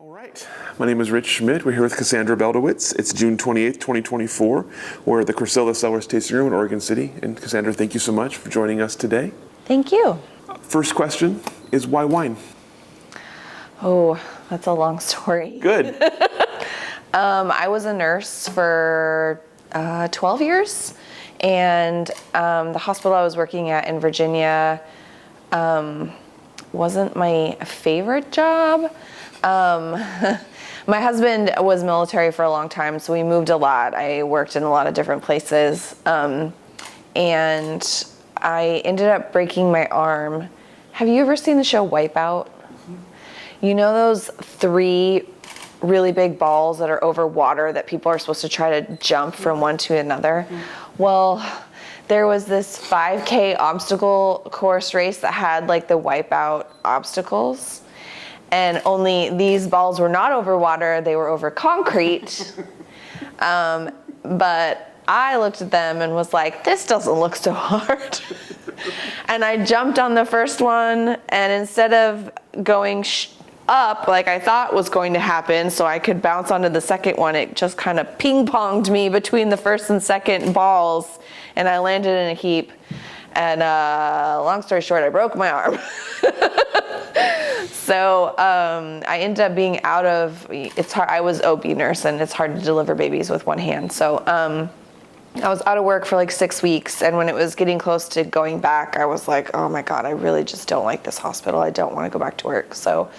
All right, my name is Rich Schmidt. We're here with Cassandra Beldowicz. It's June 28th, 2024. We're at the Corcilla Cellars tasting room in Oregon City. And Cassandra, thank you so much for joining us today. Thank you. First question is, why wine? Oh, that's a long story. Good. I was a nurse for 12 years, and the hospital I was working at in Virginia wasn't my favorite job. My husband was military for a long time, so we moved a lot. I worked in a lot of different places, and I ended up breaking my arm. Have you ever seen the show Wipeout? You know those 3 really big balls that are over water that people are supposed to try to jump from one to another? Well, there was this 5K obstacle course race that had like the Wipeout obstacles. And only these balls were not over water, they were over concrete. But I looked at them and was like, this doesn't look so hard. And I jumped on the first one, and instead of going up like I thought was going to happen so I could bounce onto the second one, it just kind of ping-ponged me between the first and second balls, and I landed in a heap. And long story short, I broke my arm. So I ended up being out of, it's hard, I was OB nurse, and it's hard to deliver babies with one hand. So I was out of work for like 6 weeks, and when it was getting close to going back, I was like, oh my God, I really just don't like this hospital. I don't want to go back to work. So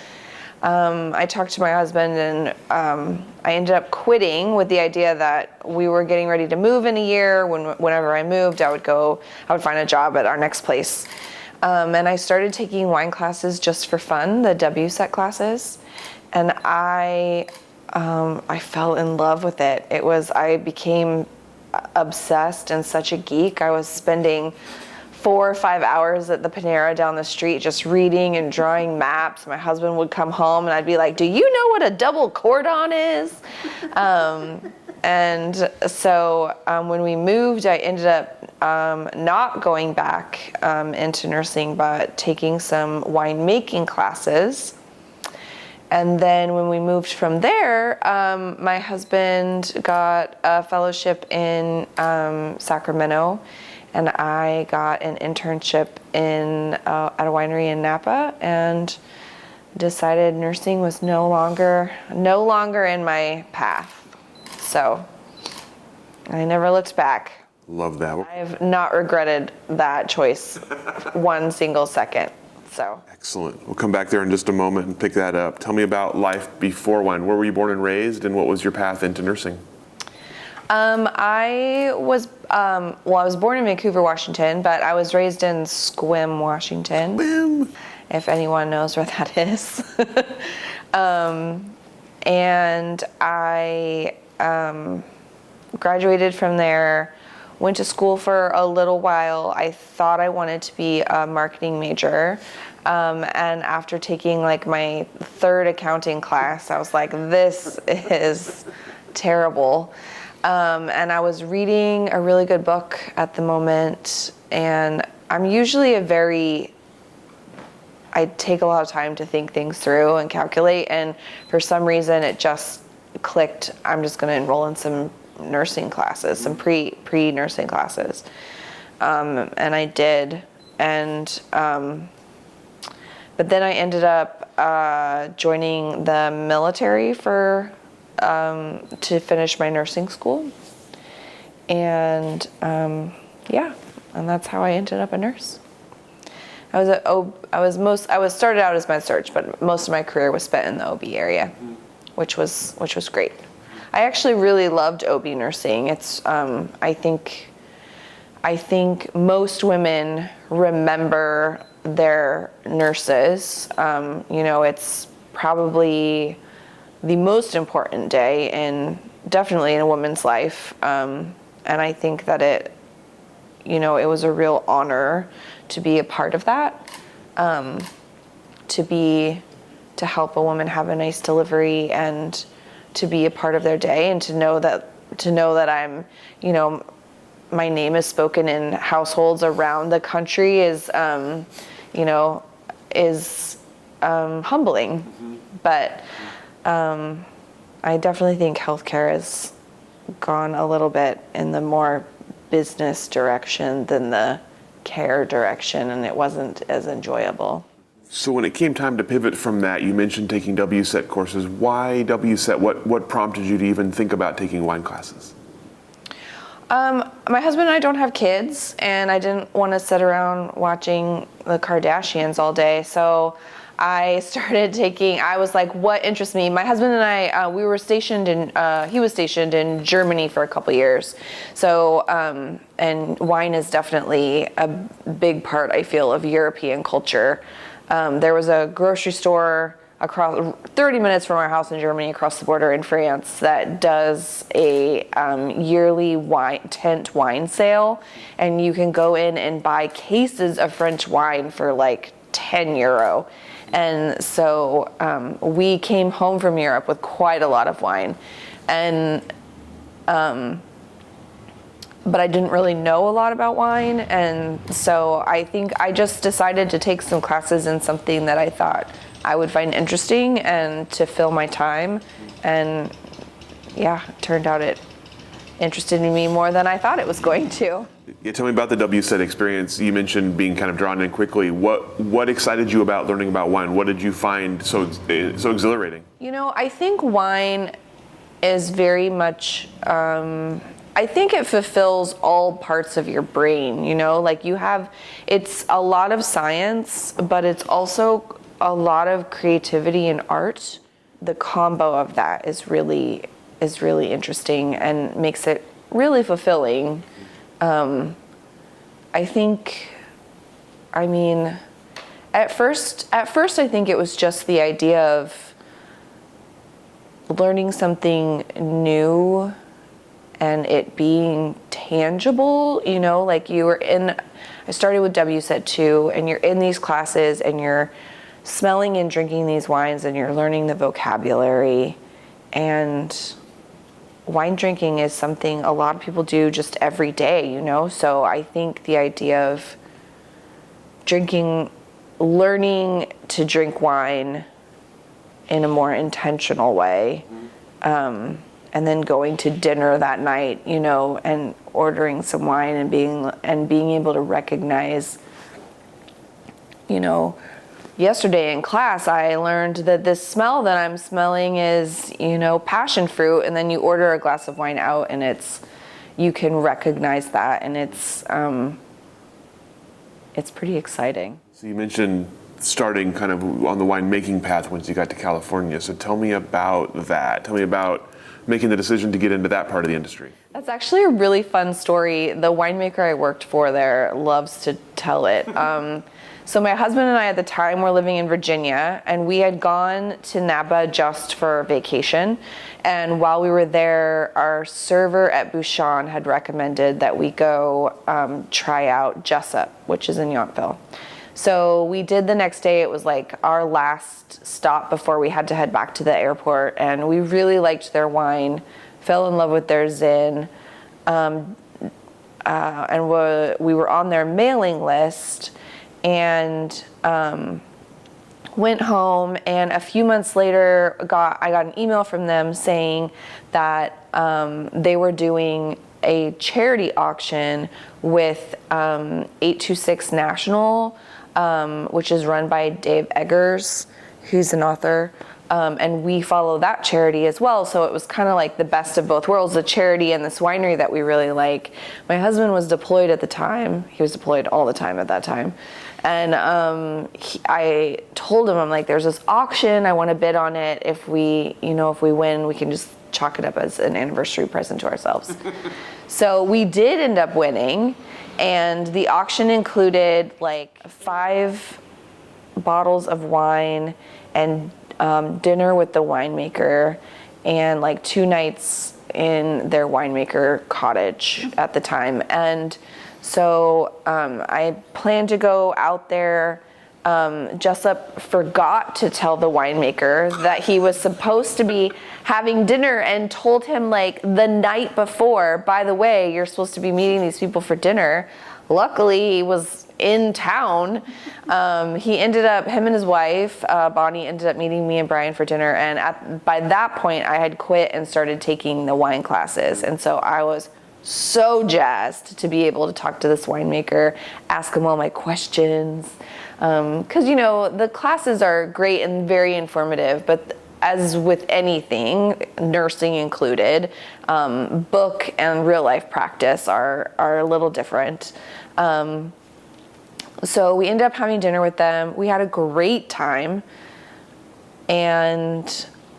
I talked to my husband, and I ended up quitting with the idea that we were getting ready to move in a year. Whenever I moved, I would find a job at our next place. And I started taking wine classes just for fun, the WSET classes, and I fell in love with it. I became obsessed and such a geek. I was spending 4 or 5 hours at the Panera down the street just reading and drawing maps. My husband would come home, and I'd be like, do you know what a double cordon is? And so when we moved, I ended up not going back into nursing, but taking some winemaking classes. And then when we moved from there, my husband got a fellowship in Sacramento, and I got an internship at a winery in Napa, and decided nursing was no longer in my path. So I never looked back. Love that. I have not regretted that choice one single second. So Excellent. We'll come back there in just a moment and pick that up. Tell me about life before wine. Where were you born and raised, and what was your path into nursing? I was born in Vancouver, Washington, but I was raised in Sequim, Washington. Sequim. If anyone knows where that is. And I graduated from there, went to school for a little while. I thought I wanted to be a marketing major. And after taking like my 3rd accounting class, I was like, this is terrible. And I was reading a really good book at the moment, and I'm usually I take a lot of time to think things through and calculate, and for some reason it just clicked. I'm just going to enroll in some nursing classes, some pre-nursing classes. And I did. And but then I ended up joining the military to finish my nursing school. And and that's how I ended up a nurse. I started out as med-surg, but most of my career was spent in the OB area, which was great. I actually really loved OB nursing. It's I think most women remember their nurses. It's probably the most important day definitely in a woman's life. And I think that it was a real honor to be a part of that, to help a woman have a nice delivery and to be a part of their day, and to know that I'm, my name is spoken in households around the country is humbling. Mm-hmm. But I definitely think healthcare has gone a little bit in the more business direction than the care direction, and it wasn't as enjoyable. So when it came time to pivot from that, you mentioned taking WSET courses. Why WSET? What prompted you to even think about taking wine classes? My husband and I don't have kids, and I didn't want to sit around watching the Kardashians all day. So I started I was like, what interests me? My husband and I, we were stationed he was stationed in Germany for a couple years. So, and wine is definitely a big part, I feel, of European culture. There was a grocery store across 30 minutes from our house in Germany, across the border in France, that does a yearly tent wine sale, and you can go in and buy cases of French wine for like €10. And so we came home from Europe with quite a lot of wine, and but I didn't really know a lot about wine, and so I think I just decided to take some classes in something that I thought I would find interesting and to fill my time. And yeah, it turned out it interested in me more than I thought it was going to. Yeah, tell me about the WSET experience. You mentioned being kind of drawn in quickly. What excited you about learning about wine? What did you find so exhilarating? You know, I think wine is very much, I think it fulfills all parts of your brain, you know, like it's a lot of science, but it's also a lot of creativity and art. The combo of that is really interesting and makes it really fulfilling. I think, at first I think it was just the idea of learning something new and it being tangible, you know, like I started with WSET 2, and you're in these classes and you're smelling and drinking these wines and you're learning the vocabulary. And wine drinking is something a lot of people do just every day, you know? So I think the idea of learning to drink wine in a more intentional way, and then going to dinner that night, you know, and ordering some wine and being able to recognize, you know, yesterday in class I learned that this smell that I'm smelling is, you know, passion fruit, and then you order a glass of wine out and you can recognize that, and it's pretty exciting. So you mentioned starting kind of on the winemaking path once you got to California. So tell me about that. Tell me about making the decision to get into that part of the industry. That's actually a really fun story. The winemaker I worked for there loves to tell it. So my husband and I at the time were living in Virginia, and we had gone to Napa just for vacation. And while we were there, our server at Bouchon had recommended that we go try out Jessup, which is in Yountville. So we did the next day. It was like our last stop before we had to head back to the airport, and we really liked their wine, fell in love with their Zin, and we were on their mailing list, and went home, and a few months later I got an email from them saying that they were doing a charity auction with 826 National, which is run by Dave Eggers, who's an author, and we follow that charity as well. So it was kind of like the best of both worlds, the charity and this winery that we really like. My husband was deployed at the time. He was deployed all the time at that time. And I told him, I'm like, there's this auction, I want to bid on it. If we win, we can just chalk it up as an anniversary present to ourselves. So we did end up winning, and the auction included like 5 bottles of wine and dinner with the winemaker, and like 2 nights in their winemaker cottage at the time. And so I planned to go out there. Jessup forgot to tell the winemaker that he was supposed to be having dinner, and told him like the night before, by the way, you're supposed to be meeting these people for dinner. Luckily, he was in town. Him and his wife, Bonnie, ended up meeting me and Brian for dinner. And by that point, I had quit and started taking the wine classes. And so I was so jazzed to be able to talk to this winemaker, ask him all my questions. Because, the classes are great and very informative, but as with anything, nursing included, book and real life practice are a little different. So we ended up having dinner with them. We had a great time. And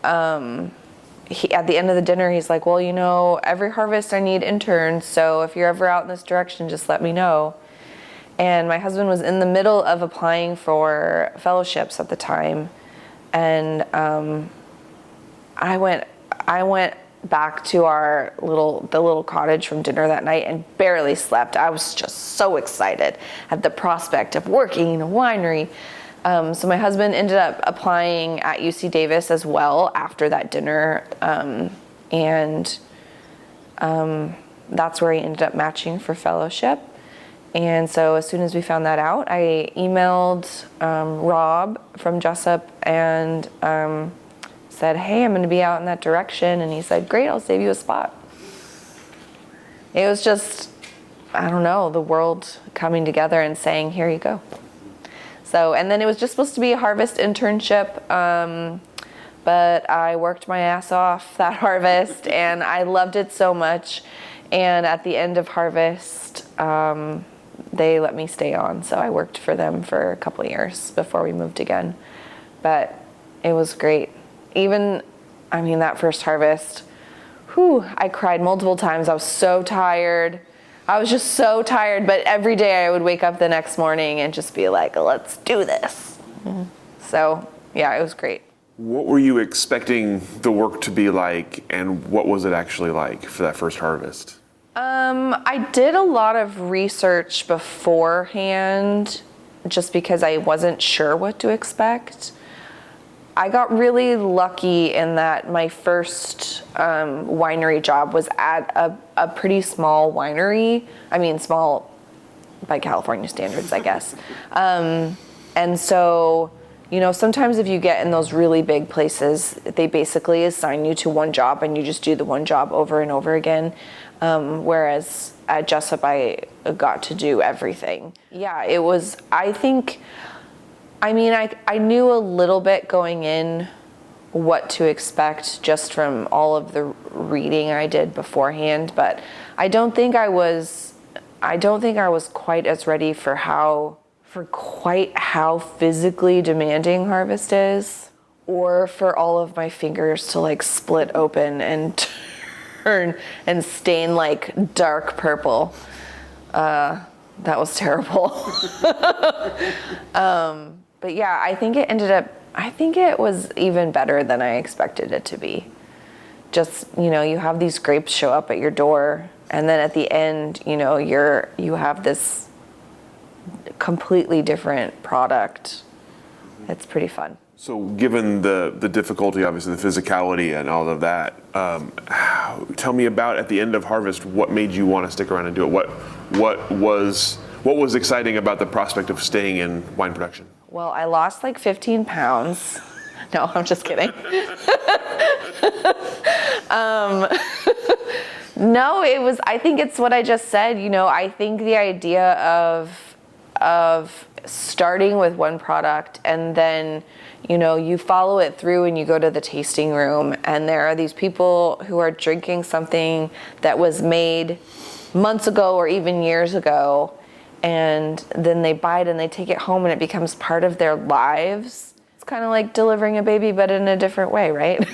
at the end of the dinner, he's like, well, every harvest I need interns. So if you're ever out in this direction, just let me know. And my husband was in the middle of applying for fellowships at the time. And I went back to the little cottage from dinner that night and barely slept. I was just so excited at the prospect of working in a winery. So my husband ended up applying at UC Davis as well after that dinner. And that's where he ended up matching for fellowship. And so as soon as we found that out, I emailed Rob from Jessup and said, hey, I'm going to be out in that direction. And he said, great, I'll save you a spot. It was just, I don't know, the world coming together and saying, here you go. So, and then it was just supposed to be a harvest internship, but I worked my ass off that harvest and I loved it so much. And at the end of harvest, they let me stay on. So I worked for them for a couple of years before we moved again. But it was great. That first harvest, I cried multiple times. I was so tired. I was just so tired, but every day I would wake up the next morning and just be like, let's do this. Mm-hmm. So yeah, it was great. What were you expecting the work to be like, and what was it actually like for that first harvest? I did a lot of research beforehand just because I wasn't sure what to expect. I got really lucky in that my first winery job was at a pretty small winery. Small by California standards, I guess. And so, sometimes if you get in those really big places, they basically assign you to one job and you just do the one job over and over again. Whereas at Jessup, I got to do everything. Yeah, it was, I knew a little bit going in what to expect just from all of the reading I did beforehand, but I don't think I was quite as ready for quite how physically demanding harvest is, or for all of my fingers to split open and turn and stain dark purple. That was terrible. But yeah, I think it was even better than I expected it to be. Just, you have these grapes show up at your door, and then at the end, you have this completely different product. It's pretty fun. So given the difficulty, obviously the physicality and all of that, tell me about at the end of harvest, what made you want to stick around and do it? What was exciting about the prospect of staying in wine production? Well, I lost 15 pounds. No, I'm just kidding. No, I think it's what I just said. I think the idea of starting with one product and then, you follow it through and you go to the tasting room and there are these people who are drinking something that was made months ago or even years ago, and then they buy it and they take it home and it becomes part of their lives. It's kind of like delivering a baby, but in a different way, right?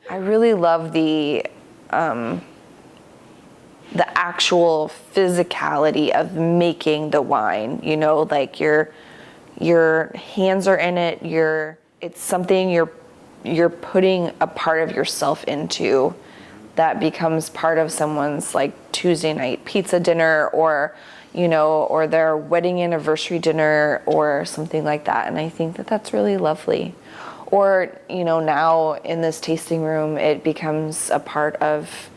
I really love the actual physicality of making the wine, your hands are in it, it's something you're putting a part of yourself into that becomes part of someone's Tuesday night pizza dinner or their wedding anniversary dinner or something like that. And I think that that's really lovely. Or, now in this tasting room, it becomes a part of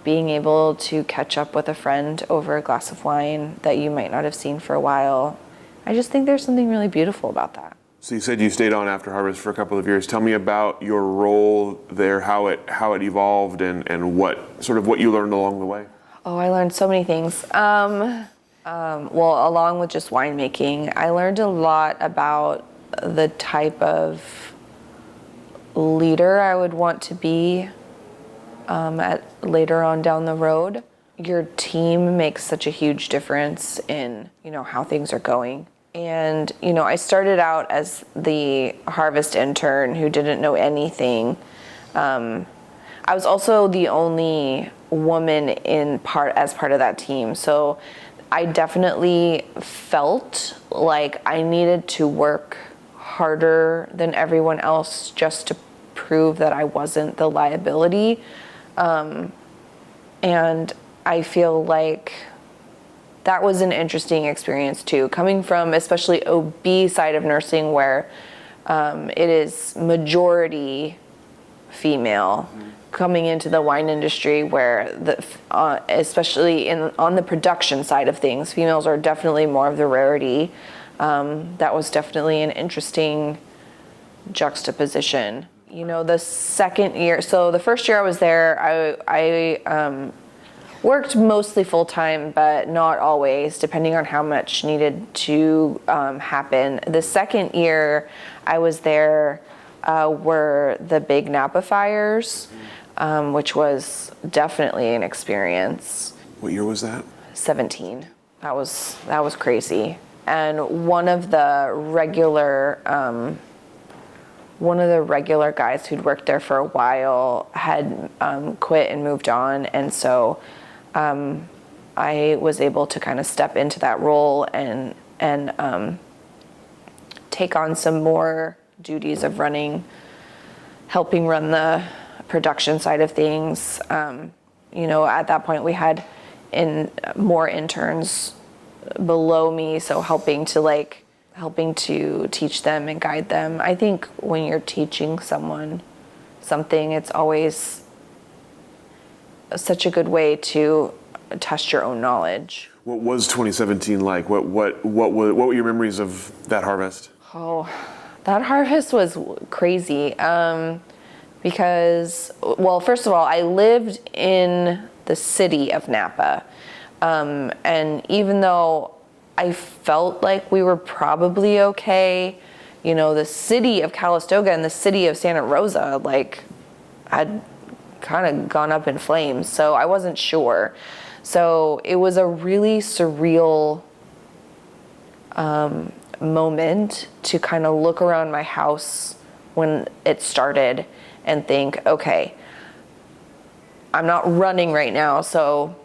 being able to catch up with a friend over a glass of wine that you might not have seen for a while. I just think there's something really beautiful about that. So you said you stayed on after harvest for a couple of years. Tell me about your role there, how it evolved, and what you learned along the way. Oh, I learned so many things. Well, along with just winemaking, I learned a lot about the type of leader I would want to be later on down the road. Your team makes such a huge difference in, how things are going. And, I started out as the harvest intern who didn't know anything. I was also the only woman as part of that team. So I definitely felt like I needed to work harder than everyone else just to prove that I wasn't the liability. And I feel like that was an interesting experience too, coming from especially OB side of nursing where it is majority female, coming into the wine industry where especially on the production side of things, females are definitely more of the rarity. That was definitely an interesting juxtaposition. The second year, so the first year I was there, I worked mostly full-time, but not always, depending on how much needed to happen. The second year I was there were the big Napa fires, which was definitely an experience. What year was that? 17. That was crazy. And one of the regular guys who'd worked there for a while had quit and moved on, and so I was able to kind of step into that role and take on some more duties of helping run the production side of things. At that point we had more interns below me, so helping to teach them and guide them. I think when you're teaching someone something, it's always such a good way to test your own knowledge. What was 2017 like? What were your memories of that harvest? Oh, that harvest was crazy. Because, well, first of all, I lived in the city of Napa. And even though I felt like we were probably okay, the city of Calistoga and the city of Santa Rosa, had kind of gone up in flames. So I wasn't sure. So it was a really surreal moment to kind of look around my house when it started and think, okay, I'm not running right now, so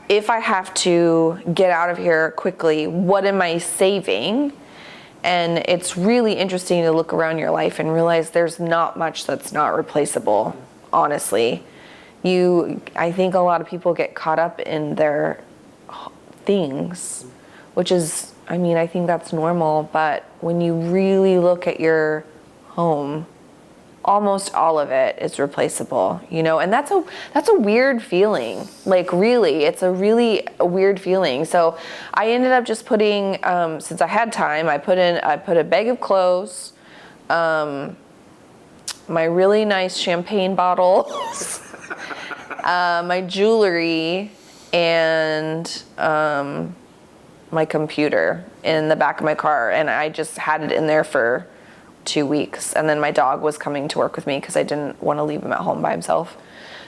if I have to get out of here quickly, what am I saving? And it's really interesting to look around your life and realize there's not much that's not replaceable, honestly. I think a lot of people get caught up in their things, which is, I think that's normal, but when you really look at your home, almost all of it is replaceable, and that's a weird feeling. Really, it's a really weird feeling. So I ended up just putting, since I had time, I put a bag of clothes, my really nice champagne bottles, my jewelry, and my computer in the back of my car, and I just had it in there for 2 weeks, and then my dog was coming to work with me because I didn't want to leave him at home by himself.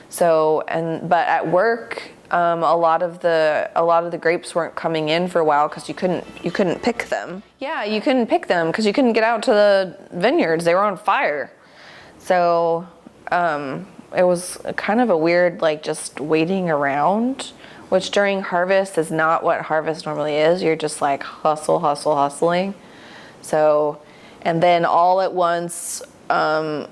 So, but at work, a lot of the grapes weren't coming in for a while because you couldn't pick them. Yeah, you couldn't pick them because you couldn't get out to the vineyards; they were on fire. So it was kind of a weird, just waiting around, which during harvest is not what harvest normally is. You're just hustling. So. And then all at once, some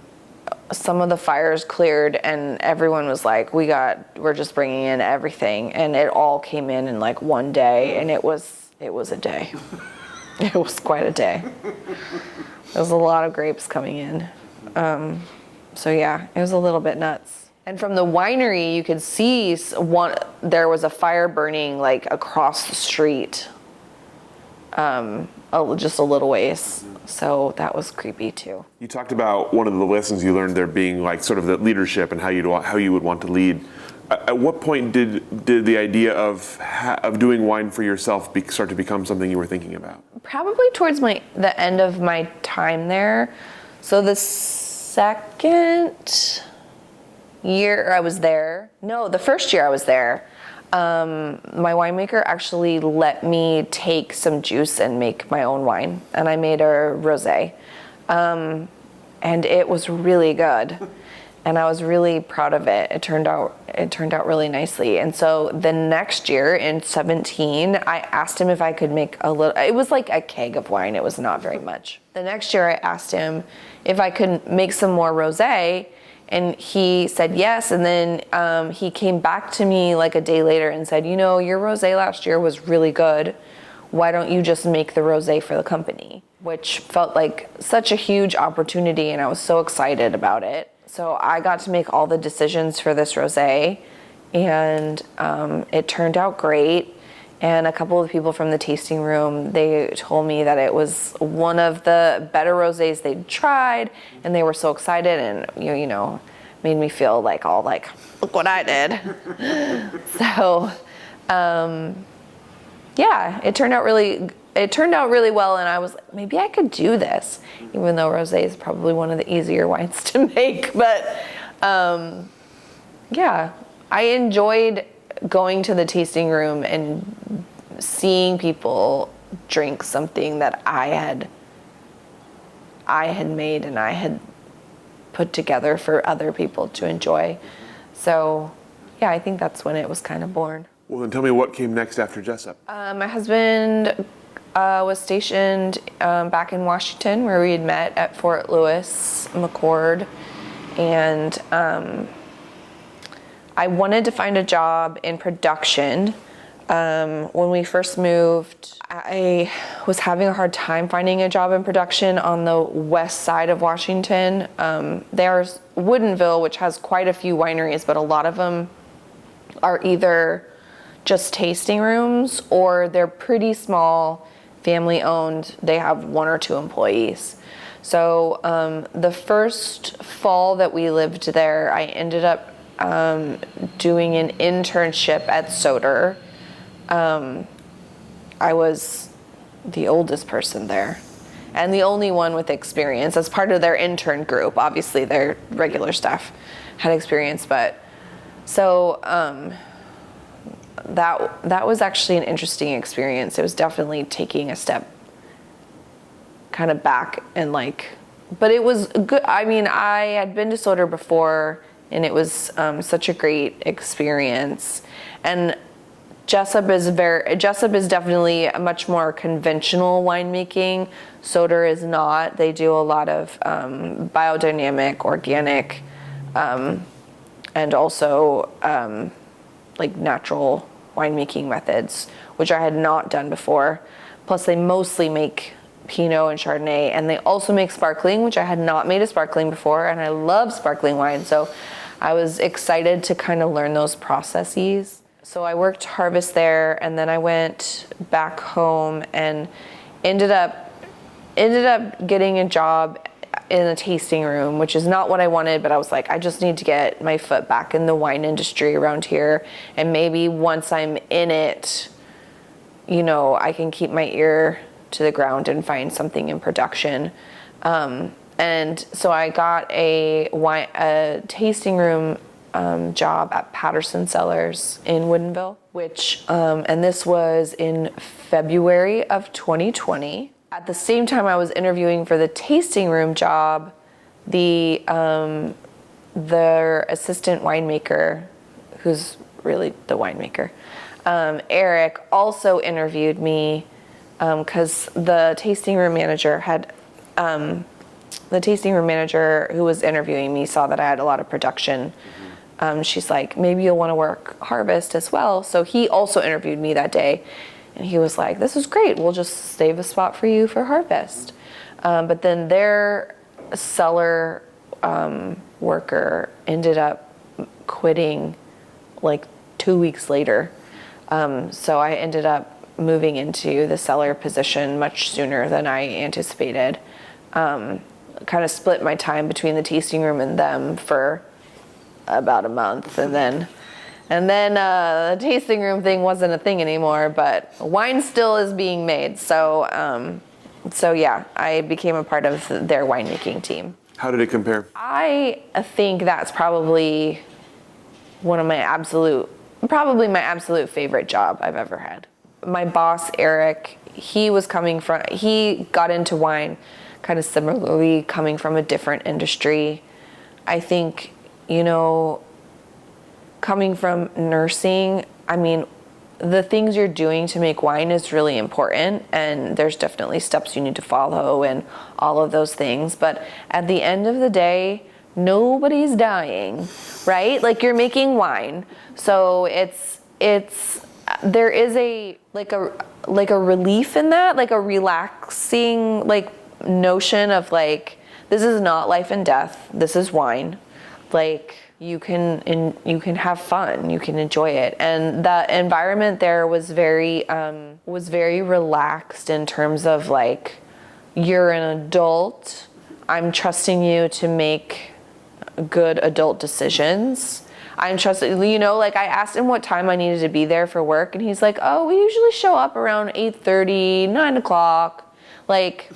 of the fires cleared, and everyone was like, we're just bringing in everything. And it all came in one day, and it was a day. It was quite a day. There was a lot of grapes coming in. So yeah, it was a little bit nuts. And from the winery, you could see there was a fire burning like across the street, just a little ways. So that was creepy too. You talked about one of the lessons you learned there being like sort of the leadership and how you would want to lead. At what point did the idea of doing wine for yourself start to become something you were thinking about? Probably towards the end of my time there. So the second year I was there, no, the first year I was there, my winemaker actually let me take some juice and make my own wine, and I made a rosé, and it was really good, and I was really proud of it. It turned out really nicely. And so the next year in 2017, I asked him if I could make a little. It was like a keg of wine. It was not very much. The next year I asked him if I could make some more rosé. And he said yes, and then he came back to me like a day later and said, your rosé last year was really good. Why don't you just make the rosé for the company? Which felt like such a huge opportunity, and I was so excited about it. So I got to make all the decisions for this rosé, and it turned out great. And a couple of people from the tasting room, they told me that it was one of the better rosés they'd tried, and they were so excited, and made me feel like all like, look what I did. So, yeah, it turned out really well, and I was like, maybe I could do this, even though rosé is probably one of the easier wines to make. But yeah, I enjoyed going to the tasting room and seeing people drink something that I had made and I had put together for other people to enjoy. So yeah, I think that's when it was kind of born. Well, then tell me what came next after Jessup. My husband was stationed back in Washington, where we had met at Fort Lewis McChord, and I wanted to find a job in production. When we first moved, I was having a hard time finding a job in production on the west side of Washington. There's Woodinville, which has quite a few wineries, but a lot of them are either just tasting rooms or they're pretty small, family owned. They have 1 or 2 employees. So the first fall that we lived there, I ended up doing an internship at Soder. I was the oldest person there and the only one with experience as part of their intern group. Obviously their regular staff had experience, but so that was actually an interesting experience. It was definitely taking a step kind of back and but it was good. I mean, I had been to Soder before, and it was such a great experience. And Jessup is definitely a much more conventional winemaking. Soder is not. They do a lot of biodynamic, organic, and also natural winemaking methods, which I had not done before. Plus, they mostly make Pinot and Chardonnay, and they also make sparkling, which I had not made a sparkling before, and I love sparkling wine, so I was excited to kind of learn those processes. So I worked harvest there, and then I went back home and ended up getting a job in a tasting room, which is not what I wanted, but I was like, I just need to get my foot back in the wine industry around here, and maybe once I'm in it, I can keep my ear to the ground and find something in production. And so I got a tasting room job at Corcilla Cellars in Woodinville, and this was in February of 2020. At the same time I was interviewing for the tasting room job, their assistant winemaker, who's really the winemaker, Eric, also interviewed me because the tasting room manager who was interviewing me saw that I had a lot of production. She's like, maybe you'll want to work harvest as well. So he also interviewed me that day, and he was like, this is great. We'll just save a spot for you for harvest. But then their cellar worker ended up quitting like 2 weeks later. So I ended up moving into the cellar position much sooner than I anticipated. Kind of split my time between the tasting room and them for about a month, and then the tasting room thing wasn't a thing anymore, but wine still is being made. So yeah, I became a part of their winemaking team. How did it compare? I think that's probably my absolute favorite job I've ever had. My boss, Eric, he got into wine kind of similarly, coming from a different industry. I think, coming from nursing, I mean, the things you're doing to make wine is really important, and there's definitely steps you need to follow and all of those things. But at the end of the day, nobody's dying, right? Like, you're making wine. So there is a relief in that, like a relaxing, like, notion of like, this is not life and death. This is wine. Like, you can have fun, you can enjoy it. And the environment there was very relaxed in terms of like, you're an adult, I'm trusting you to make good adult decisions. I'm trusting, like, I asked him what time I needed to be there for work, and he's like, oh, we usually show up around 8:30, 9 o'clock. Like,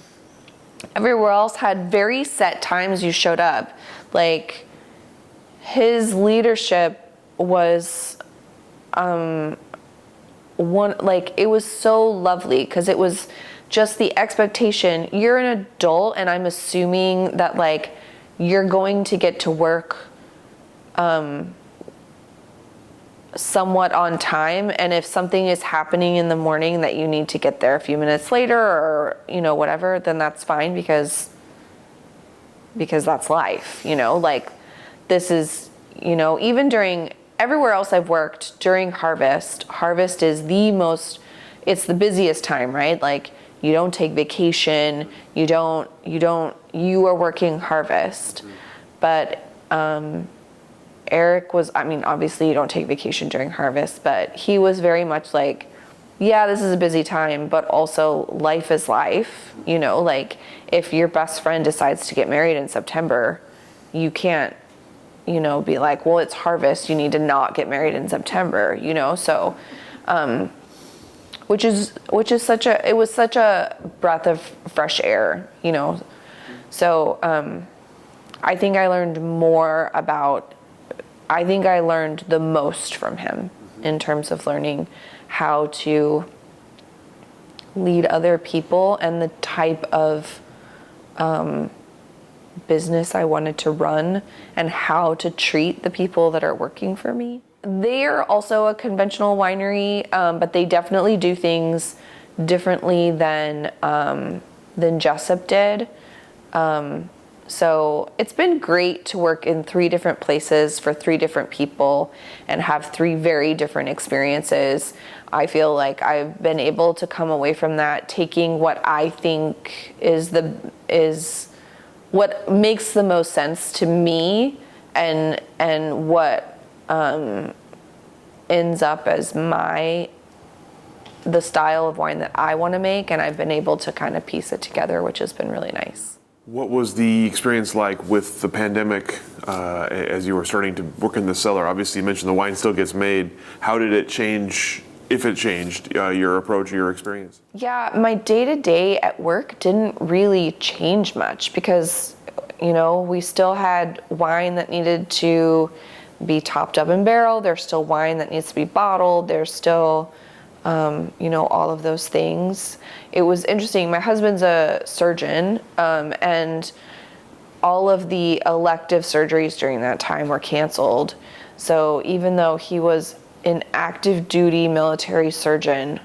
everywhere else had very set times you showed up. Like, his leadership was it was so lovely, because it was just the expectation, you're an adult, and I'm assuming that like you're going to get to work somewhat on time, and if something is happening in the morning that you need to get there a few minutes later, or whatever, then that's fine, because that's life. Like, this is, even during everywhere else I've worked during harvest is it's the busiest time, right? Like, you don't take vacation, you are working harvest. But Eric was, obviously you don't take vacation during harvest, but he was very much like, yeah, this is a busy time, but also life is life. Like, if your best friend decides to get married in September, you can't, be like, well, it's harvest, you need to not get married in September, so, which is such a breath of fresh air, so, I think I learned the most from him in terms of learning how to lead other people and the type of business I wanted to run, and how to treat the people that are working for me. They're also a conventional winery, but they definitely do things differently than Jessup did. So it's been great to work in 3 different places for 3 different people and have 3 very different experiences. I feel like I've been able to come away from that taking what I think is what makes the most sense to me, and what ends up as the style of wine that I want to make, and I've been able to kind of piece it together, which has been really nice. What was the experience like with the pandemic as you were starting to work in the cellar? Obviously, you mentioned the wine still gets made. How did it change, if it changed, your approach or your experience? Yeah, my day-to-day at work didn't really change much, because, we still had wine that needed to be topped up in barrel. There's still wine that needs to be bottled. There's still all of those things. It was interesting. My husband's a surgeon, and all of the elective surgeries during that time were canceled. So even though he was an active duty military surgeon,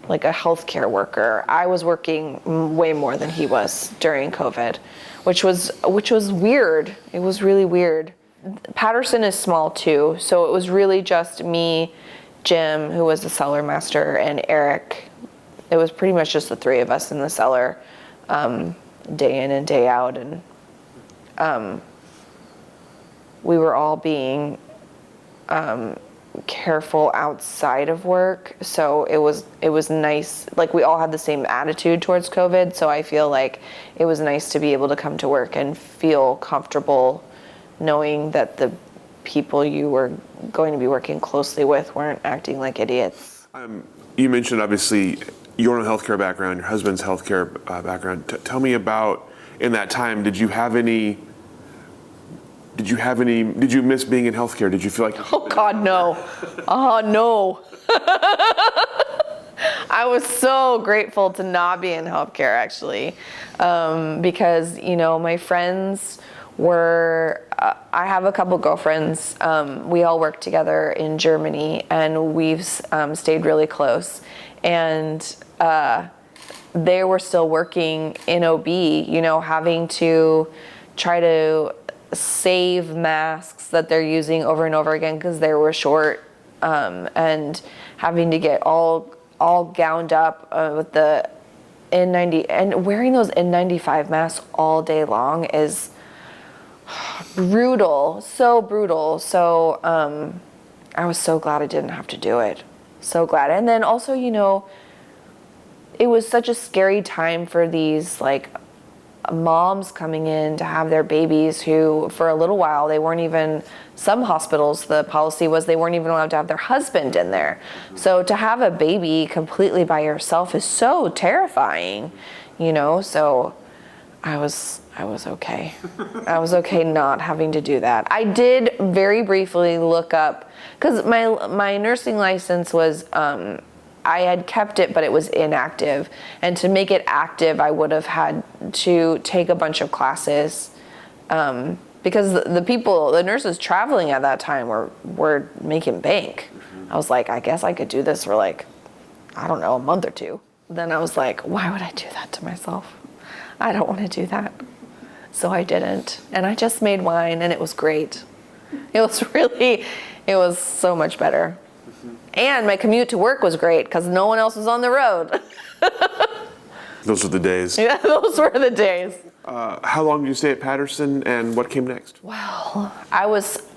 like a healthcare worker, I was working way more than he was during COVID, which was weird. It was really weird. Patterson is small too, so it was really just me, Jim, who was the cellar master, and Eric. It was pretty much just the 3 of us in the cellar, day in and day out, and we were all being careful outside of work, so it was nice. Like, we all had the same attitude towards COVID, so I feel like it was nice to be able to come to work and feel comfortable knowing that the people you were going to be working closely with weren't acting like idiots. You mentioned, obviously, your own healthcare background, your husband's healthcare background. Tell me about, in that time, did you miss being in healthcare? Did you feel like... Oh God, no. Oh no. I was so grateful to not be in healthcare, actually, because, my friends were, I have a couple girlfriends. We all work together in Germany, and we've stayed really close. And they were still working in OB, having to try to save masks that they're using over and over again because they were short, and having to get all gowned up with the N90, and wearing those N95 masks all day long is brutal, so brutal. So I was so glad I didn't have to do it. So glad. And then also, it was such a scary time for these moms coming in to have their babies who, for a little while, they weren't even, some hospitals, the policy was they weren't even allowed to have their husband in there. So to have a baby completely by yourself is so terrifying, so I was okay. I was okay not having to do that. I did very briefly look up, because my nursing license was, I had kept it, but it was inactive. And to make it active, I would have had to take a bunch of classes, because the nurses traveling at that time were making bank. I was like, I guess I could do this for I don't know, a month or two. Then I was like, why would I do that to myself? I don't want to do that. So I didn't. And I just made wine, and it was great. It was so much better. And my commute to work was great because no one else was on the road. Those were the days. Yeah, those were the days. How long did you stay at Patterson, and what came next? Well,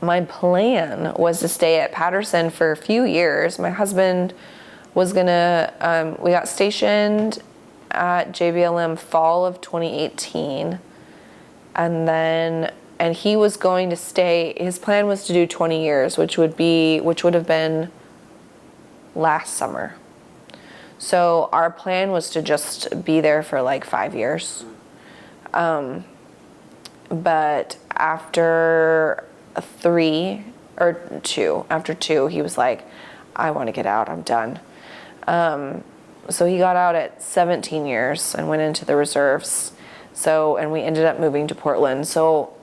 my plan was to stay at Patterson for a few years. My husband was gonna, we got stationed at JBLM fall of 2018. And he was going to stay, his plan was to do 20 years, which would have been last summer. So our plan was to just be there for 5 years. But after two, he was like, I want to get out, I'm done. So he got out at 17 years and went into the reserves. And we ended up moving to Portland. So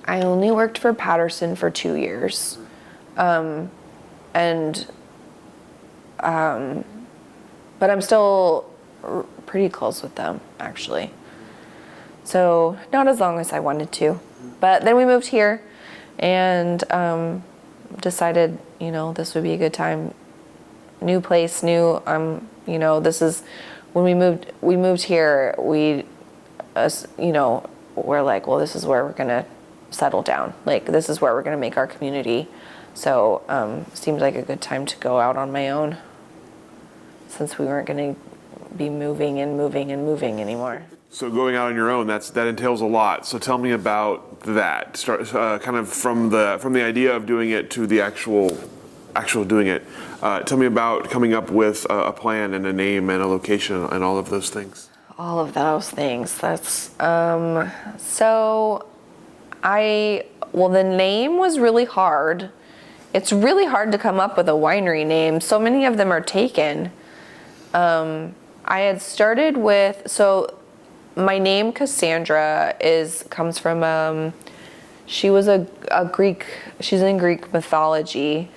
I only worked for Patterson for 2 years. But I'm still pretty close with them, actually. So not as long as I wanted to. But then we moved here and decided, this would be a good time. New place, this is, when we moved here, we're like, well, this is where we're going to settle down. This is where we're going to make our community. So seemed like a good time to go out on my own, since we weren't going to be moving anymore. So going out on your own, that entails a lot. So tell me about that. Start kind of from the idea of doing it to the actual doing it. Tell me about coming up with a plan and a name and a location and all of those things. All of those things. That's the name was really hard. It's really hard to come up with a winery name. So many of them are taken. I had started with, my name Cassandra comes from, she's in Greek mythology.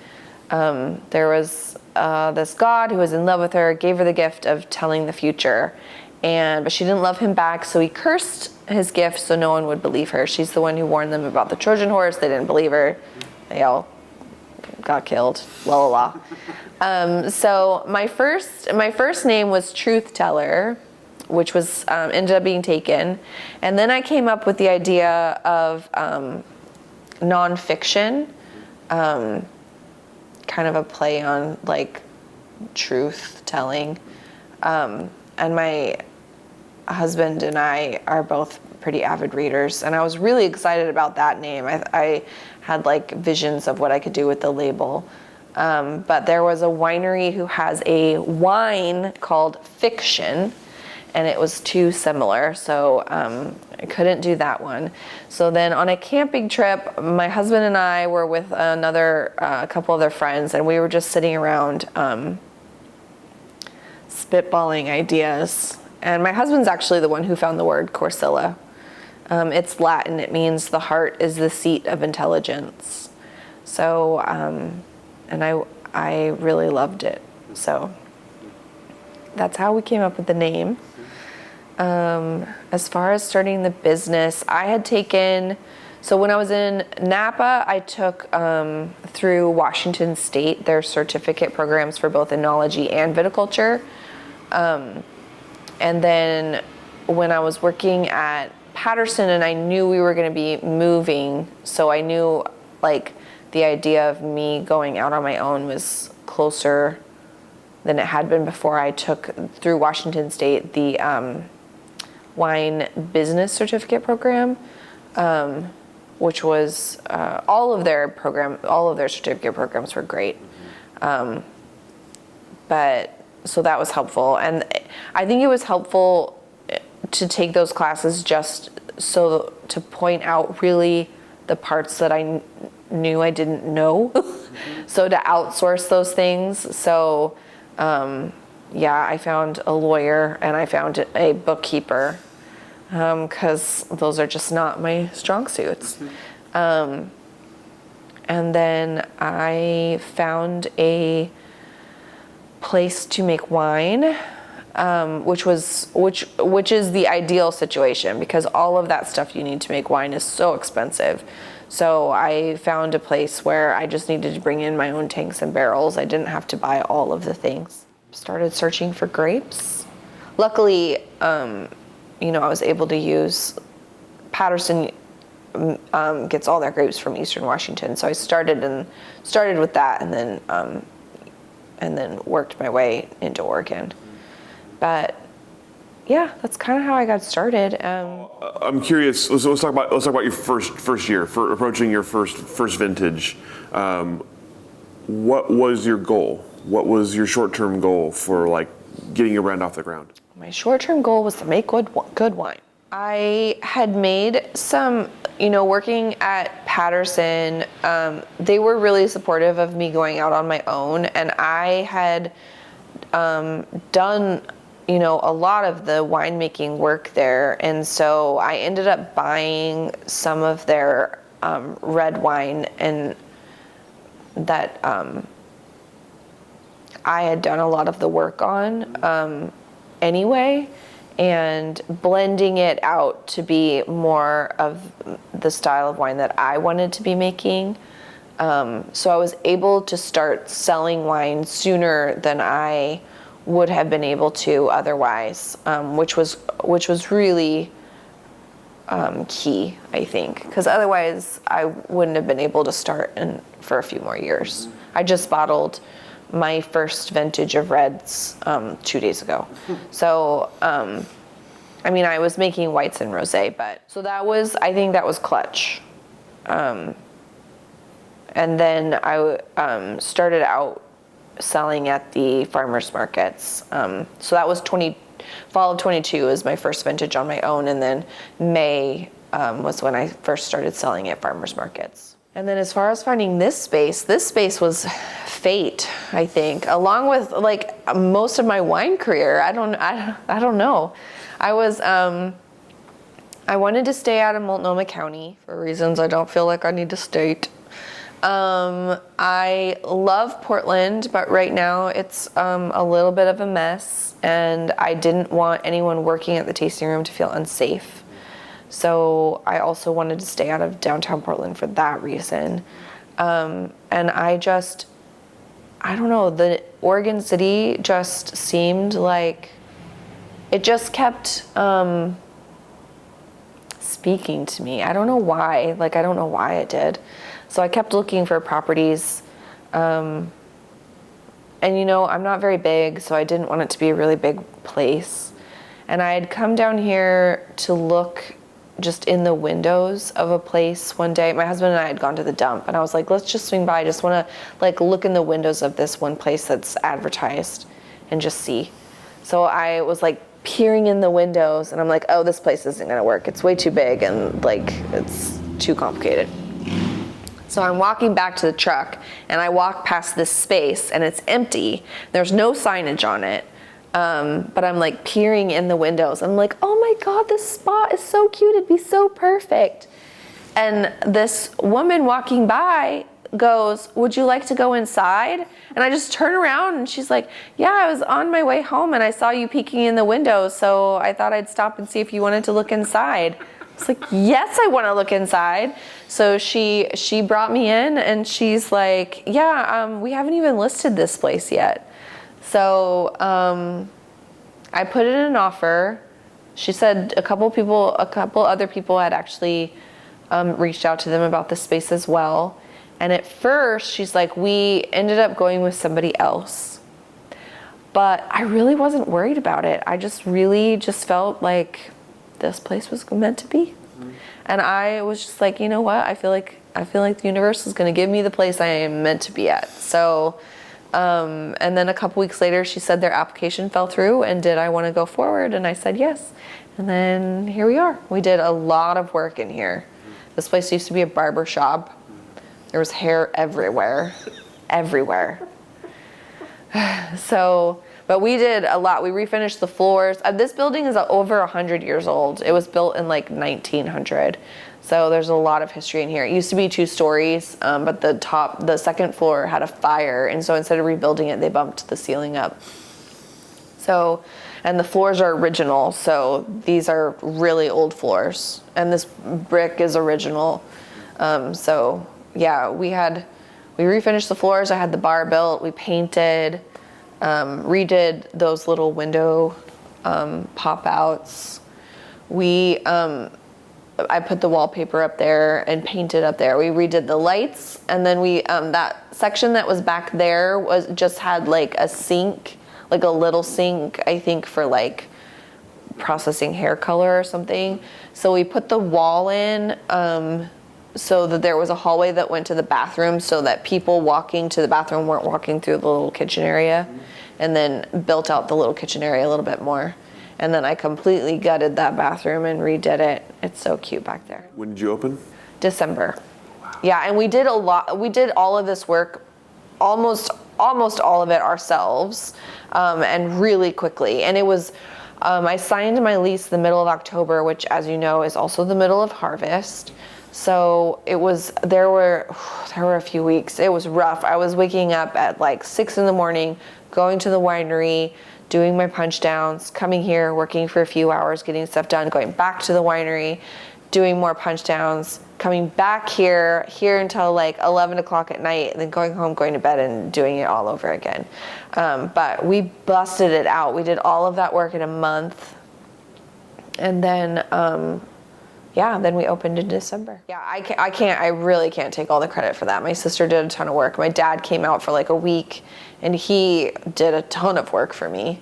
There was this god who was in love with her, gave her the gift of telling the future. But she didn't love him back, so he cursed his gift so no one would believe her. She's the one who warned them about the Trojan horse. They didn't believe her. They all got killed. La la la. So my first name was Truth Teller, which was ended up being taken. And then I came up with the idea of nonfiction. kind of a play on like truth telling. And my husband and I are both pretty avid readers, and I was really excited about that name. I had like visions of what I could do with the label. But there was a winery who has a wine called Fiction, and it was too similar, so I couldn't do that one. So then on a camping trip, my husband and I were with a couple of their friends, and we were just sitting around spitballing ideas. And my husband's actually the one who found the word Corcilla. It's Latin. It means the heart is the seat of intelligence. So, and I really loved it. So that's how we came up with the name. As far as starting the business, I had taken, so when I was in Napa, I took through Washington State their certificate programs for both enology and viticulture. And then when I was working at Patterson, and I knew we were going to be moving, so I knew like the idea of me going out on my own was closer than it had been before. I took through Washington State the wine business certificate program, which was all of their certificate programs were great. But so that was helpful, and I think it was helpful to take those classes just so to point out really the parts that I knew I didn't know. So to outsource those things. So I found a lawyer and I found a bookkeeper, because those are just not my strong suits. And then I found a place to make wine, which is the ideal situation, because all of that stuff you need to make wine is so expensive. So I found a place where I just needed to bring in my own tanks and barrels. I didn't have to buy all of the things. Started searching for grapes. Luckily, I was able to use Patterson gets all their grapes from Eastern Washington. So I started with that, and then worked my way into Oregon. But yeah, that's kind of how I got started. I'm curious. Let's talk about your first year, for approaching your first vintage. What was your goal? What was your short-term goal for like getting your brand off the ground? My short-term goal was to make good wine. I had made some, working at Patterson, they were really supportive of me going out on my own, and I had done, a lot of the winemaking work there, and so I ended up buying some of their red wine, and that I had done a lot of the work on anyway, and blending it out to be more of the style of wine that I wanted to be making. So I was able to start selling wine sooner than I would have been able to otherwise, which was really key, I think, because otherwise I wouldn't have been able to start for a few more years. I just bottled my first vintage of reds 2 days ago. So, I was making whites and rosé, but so I think that was clutch. And then I started out selling at the farmers markets. So that was fall of 22 was my first vintage on my own, and then May was when I first started selling at farmers markets. And then as far as finding this space was fate, I think, along with like most of my wine career. I don't know. I wanted to stay out of Multnomah County for reasons I don't feel like I need to state. I love Portland, but right now it's a little bit of a mess, and I didn't want anyone working at the tasting room to feel unsafe. So I also wanted to stay out of downtown Portland for that reason. And I don't know, the Oregon City just seemed like it just kept speaking to me. I don't know why. I don't know why it did. So I kept looking for properties And I'm not very big, so I didn't want it to be a really big place. And I had come down here to look just in the windows of a place one day. My husband and I had gone to the dump, and I was like, let's just swing by. I just want to like look in the windows of this one place that's advertised and just see. So I was like peering in the windows, and I'm like, oh, this place isn't going to work. It's way too big, and like it's too complicated. So I'm walking back to the truck, and I walk past this space, and it's empty. There's no signage on it. But I'm like peering in the windows. I'm like, oh my God, this spot is so cute. It'd be so perfect. And this woman walking by goes, would you like to go inside? And I just turn around, and she's like, yeah, I was on my way home, and I saw you peeking in the window, so I thought I'd stop and see if you wanted to look inside. It's like, yes, I want to look inside. So she brought me in, and she's like, yeah, we haven't even listed this place yet. So I put in an offer. She said a couple other people had actually reached out to them about the space as well. And at first, she's like, we ended up going with somebody else. But I really wasn't worried about it. I just really felt like this place was meant to be. Mm-hmm. And I was just like, you know what? I feel like the universe is going to give me the place I am meant to be at. So, and then a couple weeks later, she said their application fell through, and did I want to go forward? And I said yes. And then here we are. We did a lot of work in here. This place used to be a barber shop. There was hair everywhere, everywhere. So, but we did a lot. We refinished the floors. This building is over 100 years old. It was built in like 1900. So there's a lot of history in here. It used to be 2 stories, but the second floor had a fire. And so instead of rebuilding it, they bumped the ceiling up. So, and the floors are original. So these are really old floors. And this brick is original. So yeah, we refinished the floors. I had the bar built. We painted, redid those little window pop outs. I put the wallpaper up there and painted up there. We redid the lights, and then that section that was back there just had like a sink, like a little sink, I think for like processing hair color or something. So we put the wall in so that there was a hallway that went to the bathroom, so that people walking to the bathroom weren't walking through the little kitchen area, and then built out the little kitchen area a little bit more. And then I completely gutted that bathroom and redid it. It's so cute back there. When did you open? December. Wow. Yeah, and we did all of this work, almost all of it ourselves, and really quickly. And it was, I signed my lease the middle of October, which, as you know, is also the middle of harvest. So there were a few weeks. It was rough. I was waking up at like 6 a.m, going to the winery, doing my punch downs, coming here, working for a few hours, getting stuff done, going back to the winery, doing more punch downs, coming back here until like 11 o'clock at night, and then going home, going to bed, and doing it all over again. But we busted it out. We did all of that work in a month. And then, then we opened in December. Yeah, I really can't take all the credit for that. My sister did a ton of work. My dad came out for like a week, and he did a ton of work for me.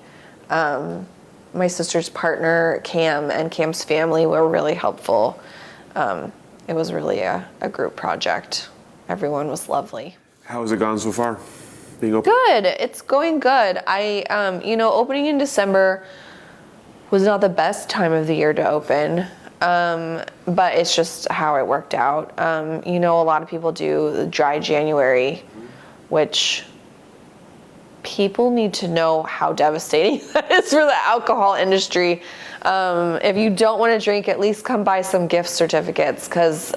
My sister's partner, Cam, and Cam's family were really helpful. It was really a group project. Everyone was lovely. How has it gone so far, being open? Good, it's going good. Opening in December was not the best time of the year to open. But it's just how it worked out. A lot of people do the dry January, which people need to know how devastating that is for the alcohol industry. If you don't want to drink, at least come buy some gift certificates, because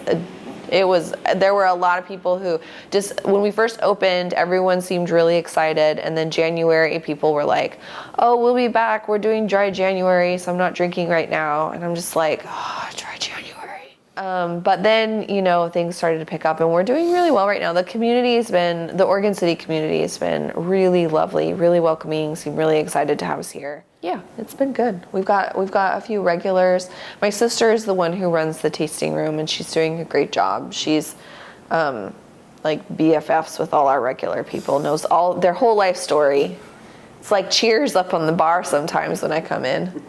there were a lot of people who just, when we first opened, everyone seemed really excited. And then January, people were like, oh, we'll be back. We're doing dry January, so I'm not drinking right now. And I'm just like, oh, dry January. But then, things started to pick up, and we're doing really well right now. The Oregon City community has been really lovely, really welcoming, seem really excited to have us here. Yeah, it's been good. We've got a few regulars. My sister is the one who runs the tasting room, and she's doing a great job. She's like BFFs with all our regular people, knows all their whole life story. It's like Cheers up on the bar sometimes when I come in.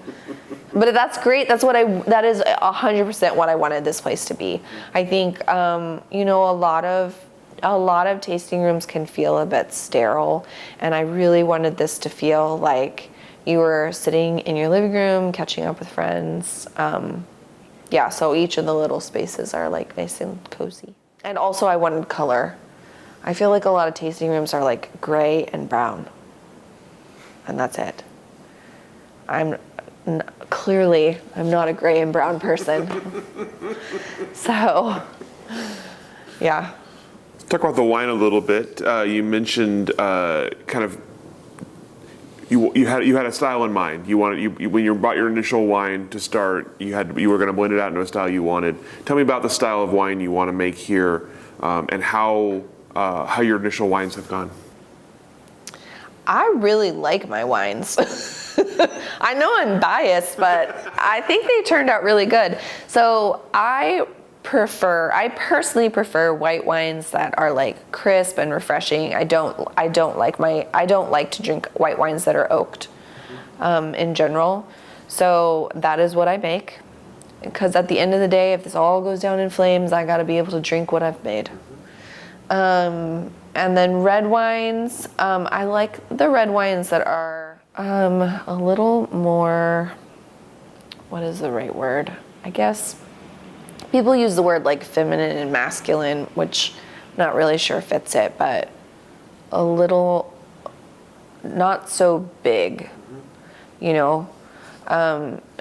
But that's great. That is 100% what I wanted this place to be. I think, you know, a lot of tasting rooms can feel a bit sterile, and I really wanted this to feel like you were sitting in your living room, catching up with friends. Yeah, so each of the little spaces are like nice and cozy. And also I wanted color. I feel like a lot of tasting rooms are like gray and brown, and that's it. Clearly, I'm not a gray and brown person. So, yeah. Let's talk about the wine a little bit. You mentioned kind of you had a style in mind. You wanted when you bought your initial wine to start, you were going to blend it out into a style you wanted. Tell me about the style of wine you want to make here, and how your initial wines have gone. I really like my wines. I know I'm biased, but I think they turned out really good. So I personally prefer white wines that are like crisp and refreshing. I don't like to drink white wines that are oaked, in general. So that is what I make. Because at the end of the day, if this all goes down in flames, I got to be able to drink what I've made. And then red wines, I like the red wines that are a little more, what is the right word? I guess people use the word like feminine and masculine, which I'm not really sure fits it, but a little not so big, you know.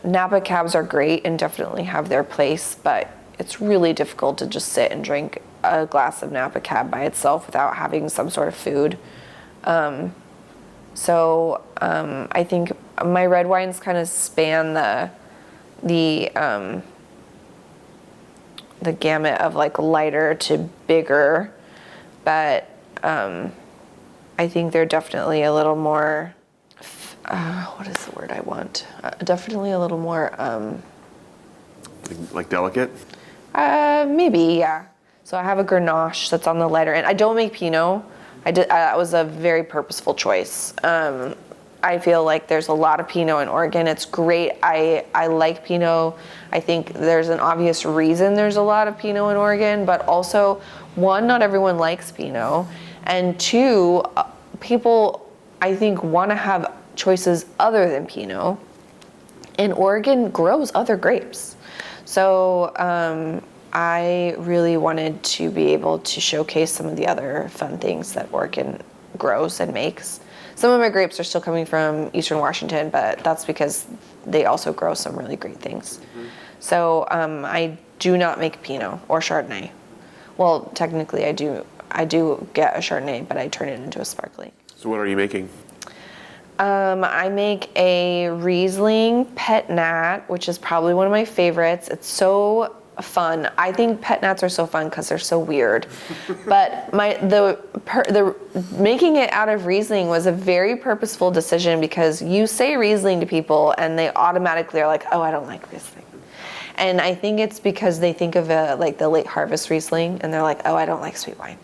Napa cabs are great and definitely have their place, but it's really difficult to just sit and drink a glass of Napa Cab by itself without having some sort of food. So I think my red wines kind of span the gamut of like lighter to bigger, but I think they're definitely a little more, what is the word I want? Definitely a little more... like delicate? Maybe, yeah. So I have a Grenache that's on the lighter end. I don't make Pinot. That was a very purposeful choice. I feel like there's a lot of Pinot in Oregon. It's great. I like Pinot. I think there's an obvious reason there's a lot of Pinot in Oregon, but also, one, not everyone likes Pinot, and two, people, I think, want to have choices other than Pinot, and Oregon grows other grapes. So I really wanted to be able to showcase some of the other fun things that Oregon grows and makes. Some of my grapes are still coming from Eastern Washington, but that's because they also grow some really great things. Mm-hmm. So I do not make Pinot or Chardonnay. Well, technically I do get a Chardonnay, but I turn it into a sparkling. So what are you making? I make a Riesling Pet Nat, which is probably one of my favorites. It's so fun. I think Pet Nats are so fun because they're so weird. But the making it out of Riesling was a very purposeful decision, because you say Riesling to people and they automatically are like, oh, I don't like Riesling. And I think it's because they think of like the late harvest Riesling and they're like, oh, I don't like sweet wine.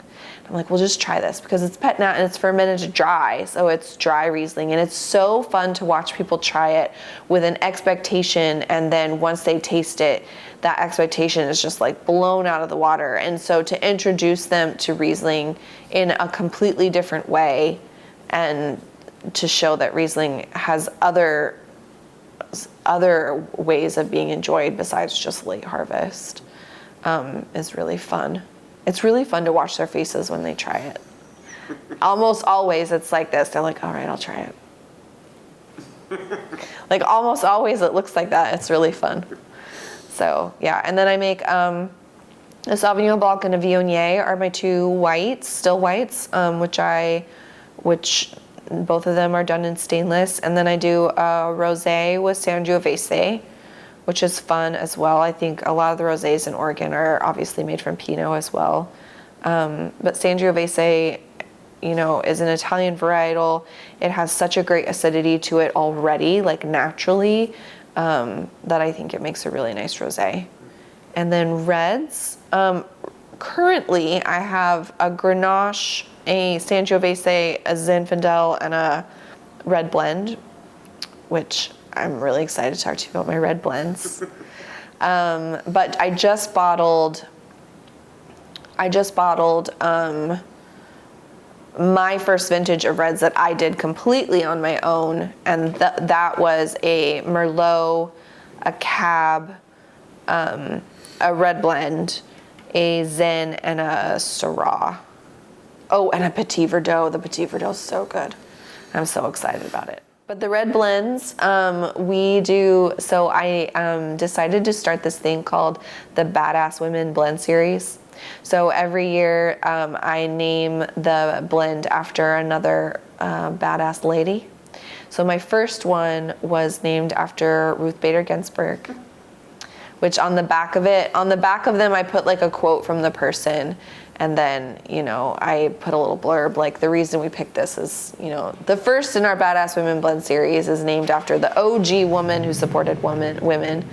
I'm like, well, just try this, because it's Pet Nat and it's fermented dry, so it's dry Riesling, and it's so fun to watch people try it with an expectation, and then once they taste it, that expectation is just like blown out of the water. And so to introduce them to Riesling in a completely different way, and to show that Riesling has other ways of being enjoyed besides just late harvest, is really fun. It's really fun to watch their faces when they try it. Almost always it's like this. They're like, all right, I'll try it. Like almost always it looks like that. It's really fun. So yeah, and then I make a Sauvignon Blanc and a Viognier are my two whites, still whites, which both of them are done in stainless. And then I do a rosé with Sangiovese, which is fun as well. I think a lot of the rosés in Oregon are obviously made from Pinot as well. But Sangiovese, you know, is an Italian varietal. It has such a great acidity to it already, like naturally, that I think it makes a really nice rosé. And then reds, currently I have a Grenache, a Sangiovese, a Zinfandel, and a red blend, which I'm really excited to talk to you about my red blends. But I just bottled my first vintage of reds that I did completely on my own, and that was a Merlot, a Cab, a red blend, a Zin, and a Syrah. Oh, and a Petit Verdot. The Petit Verdot is so good. I'm so excited about it. But the red blends, I decided to start this thing called the Badass Women Blend Series. So every year I name the blend after another badass lady. So my first one was named after Ruth Bader Ginsburg, which on the back of them I put like a quote from the person, and then, I put a little blurb like the reason we picked this is, the first in our Badass Women Blend series is named after the OG woman who supported women,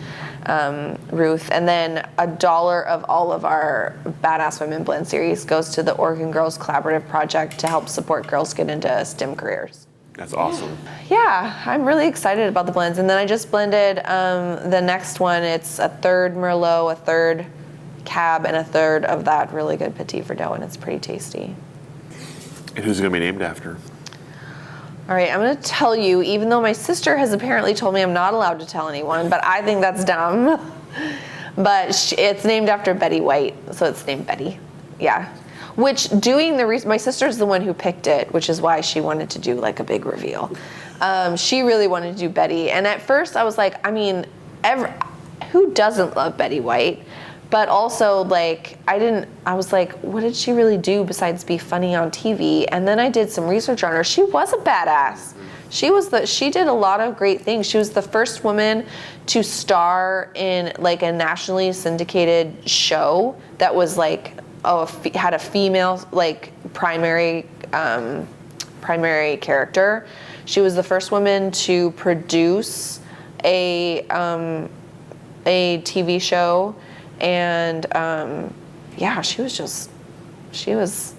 Ruth. And then $1 of all of our Badass Women Blend series goes to the Oregon Girls Collaborative Project to help support girls get into STEM careers. That's awesome. Yeah, I'm really excited about the blends. And then I just blended the next one. It's a third Merlot, a third Cab, and a third of that really good Petit Verdot, and it's pretty tasty. And who's it going to be named after? All right, I'm going to tell you, even though my sister has apparently told me I'm not allowed to tell anyone, but I think that's dumb. But it's named after Betty White, so it's named Betty. Yeah. Which, my sister's the one who picked it, which is why she wanted to do like a big reveal. She really wanted to do Betty, and at first I was like, who doesn't love Betty White? But also, like, I was like, what did she really do besides be funny on TV? And then I did some research on her. She was a badass. She did a lot of great things. She was the first woman to star in, like, a nationally syndicated show that was, like, had a female, like, primary character. She was the first woman to produce a TV show. And she was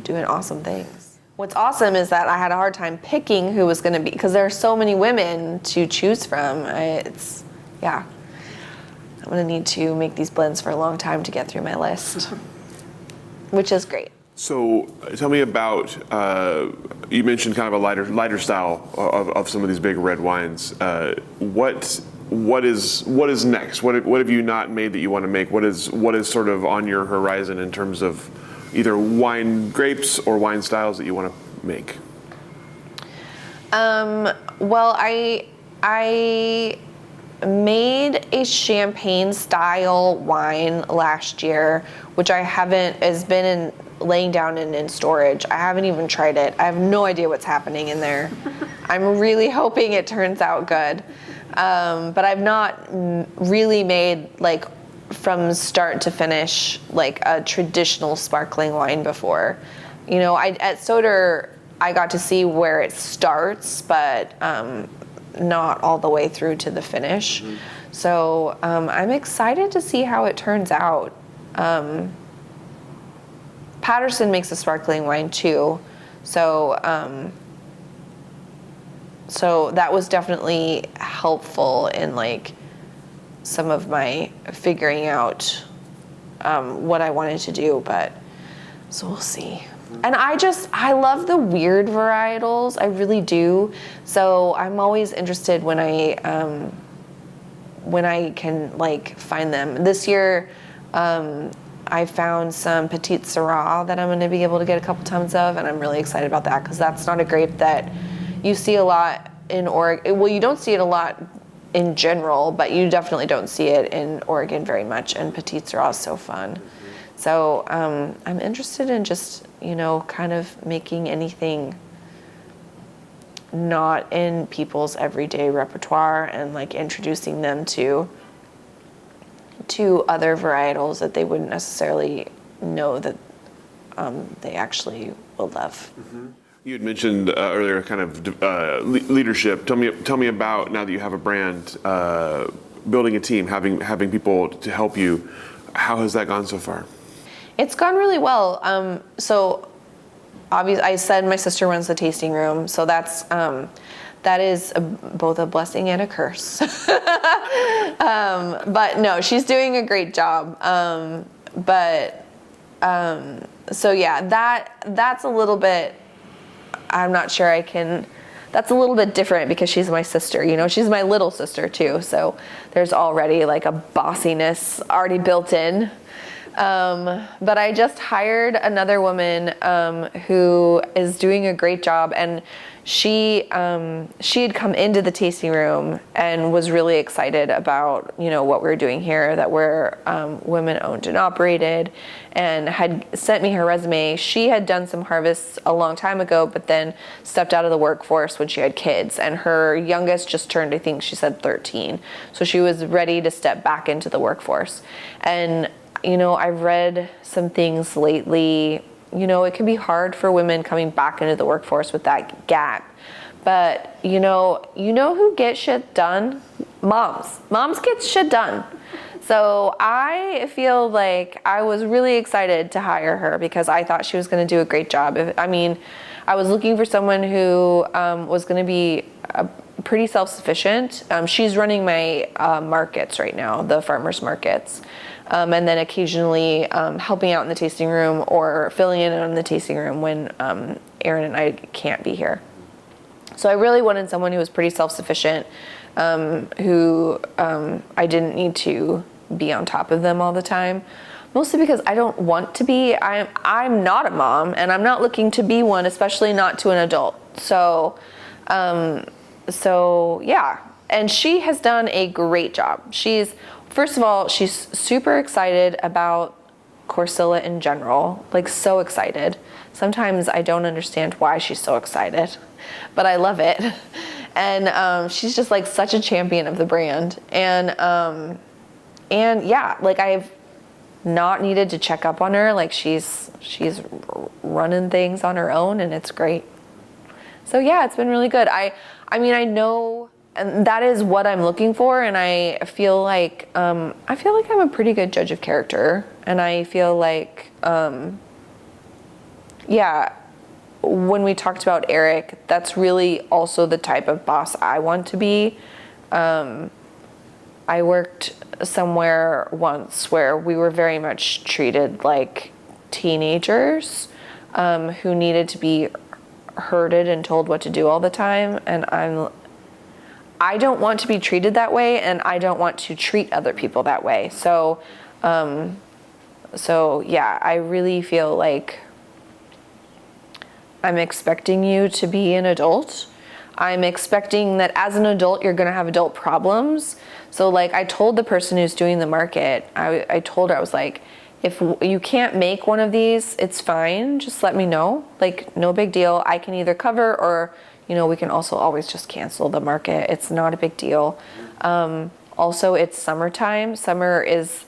doing awesome things. What's awesome is that I had a hard time picking who was going to be, because there are so many women to choose from. I'm going to need to make these blends for a long time to get through my list, which is great. So tell me about, you mentioned kind of a lighter style of some of these big red wines. What is next? What have you not made that you want to make? What is sort of on your horizon in terms of either wine grapes or wine styles that you want to make? Well, I made a champagne style wine last year, which has been laying down and in storage. I haven't even tried it. I have no idea what's happening in there. I'm really hoping it turns out good. But I've not really made, like, from start to finish, like, a traditional sparkling wine before. At Soder, I got to see where it starts, but not all the way through to the finish. Mm-hmm. So I'm excited to see how it turns out. Patterson makes a sparkling wine too, so that was definitely helpful in, like, some of my figuring out what I wanted to do, so we'll see. And I love the weird varietals, I really do. So I'm always interested when I can, like, find them. This year, I found some Petite Syrah that I'm going to be able to get a couple tons of, and I'm really excited about that because that's not a grape that you see a lot in Oregon. Well, you don't see it a lot in general, but you definitely don't see it in Oregon very much, and Petite Syrah is so fun. Mm-hmm. So I'm interested in just, kind of making anything not in people's everyday repertoire and, like, introducing them to other varietals that they wouldn't necessarily know that they actually will love. Mm-hmm. You had mentioned earlier kind of leadership. Tell me about, now that you have a brand, building a team, having people to help you. How has that gone so far? It's gone really well. So obviously, I said my sister runs the tasting room, so that is both a blessing and a curse. But no, she's doing a great job. So yeah, that's a little bit, I'm not sure I can, that's a little bit different because she's my sister, you know, she's my little sister too. So there's already like a bossiness already built in. But I just hired another woman who is doing a great job, and she had come into the tasting room and was really excited about, you know, what we were doing here, that we're women owned and operated, and had sent me her resume. She had done some harvests a long time ago, but then stepped out of the workforce when she had kids, and her youngest just turned, I think she said 13. So she was ready to step back into the workforce. And you know, I've read some things lately, you know, it can be hard for women coming back into the workforce with that gap. But, you know who gets shit done? Moms. Moms get shit done. So I feel like I was really excited to hire her because I thought she was going to do a great job. I was looking for someone who was going to be pretty self-sufficient. She's running my markets right now, the farmers markets. And then occasionally helping out in the tasting room or filling in the tasting room when Aaron and I can't be here. So I really wanted someone who was pretty self-sufficient, who I didn't need to be on top of them all the time. Mostly because I don't want to be. I'm not a mom, and I'm not looking to be one, especially not to an adult. So yeah. And she has done a great job. First of all, she's super excited about Corcilla in general, like so excited. Sometimes I don't understand why she's so excited, but I love it. And she's just like such a champion of the brand. And yeah, like I've not needed to check up on her. Like she's running things on her own, and it's great. So yeah, it's been really good. I mean, I know. And that is what I'm looking for, and I feel like I'm a pretty good judge of character, and I feel like, yeah, when we talked about Eric, that's really also the type of boss I want to be. I worked somewhere once where we were very much treated like teenagers who needed to be herded and told what to do all the time, and I don't want to be treated that way, and I don't want to treat other people that way. So yeah, I really feel like I'm expecting you to be an adult. I'm expecting that as an adult, you're gonna have adult problems. So like I told the person who's doing the market, I told her, I was like, if you can't make one of these, it's fine. Just let me know. Like, no big deal. I can either cover or, you know, we can also always just cancel the market. It's not a big deal. Also, it's summertime. Summer is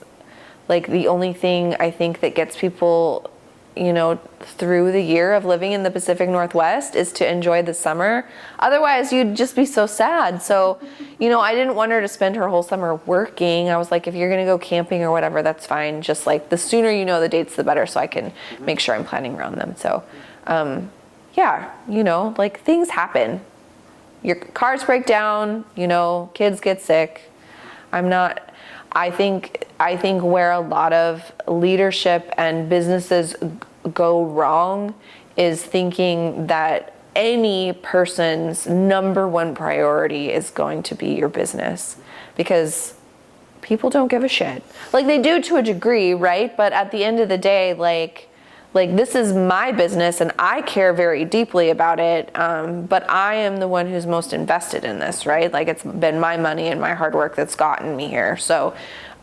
like the only thing I think that gets people, you know, through the year of living in the Pacific Northwest is to enjoy the summer. Otherwise, you'd just be so sad. So, you know, I didn't want her to spend her whole summer working. I was like, if you're going to go camping or whatever, that's fine. Just like the sooner you know the dates, the better, so I can make sure I'm planning around them. So, yeah, you know, like things happen. Your cars break down, you know, kids get sick. I think where a lot of leadership and businesses go wrong is thinking that any person's number one priority is going to be your business, because people don't give a shit. Like they do to a degree, right? But at the end of the day, like this is my business and I care very deeply about it, but I am the one who's most invested in this, right? Like it's been my money and my hard work that's gotten me here. So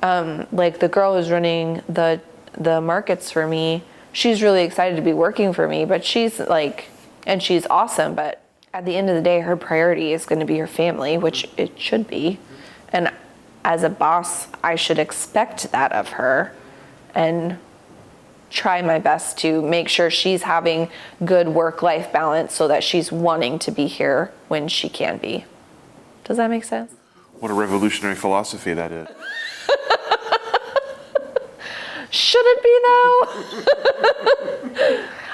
like the girl who's running the markets for me, she's really excited to be working for me, but she's like, and she's awesome, but at the end of the day, her priority is going to be her family, which it should be. And as a boss, I should expect that of her and try my best to make sure she's having good work-life balance so that she's wanting to be here when she can be. Does that make sense? What a revolutionary philosophy that is. Should it be though?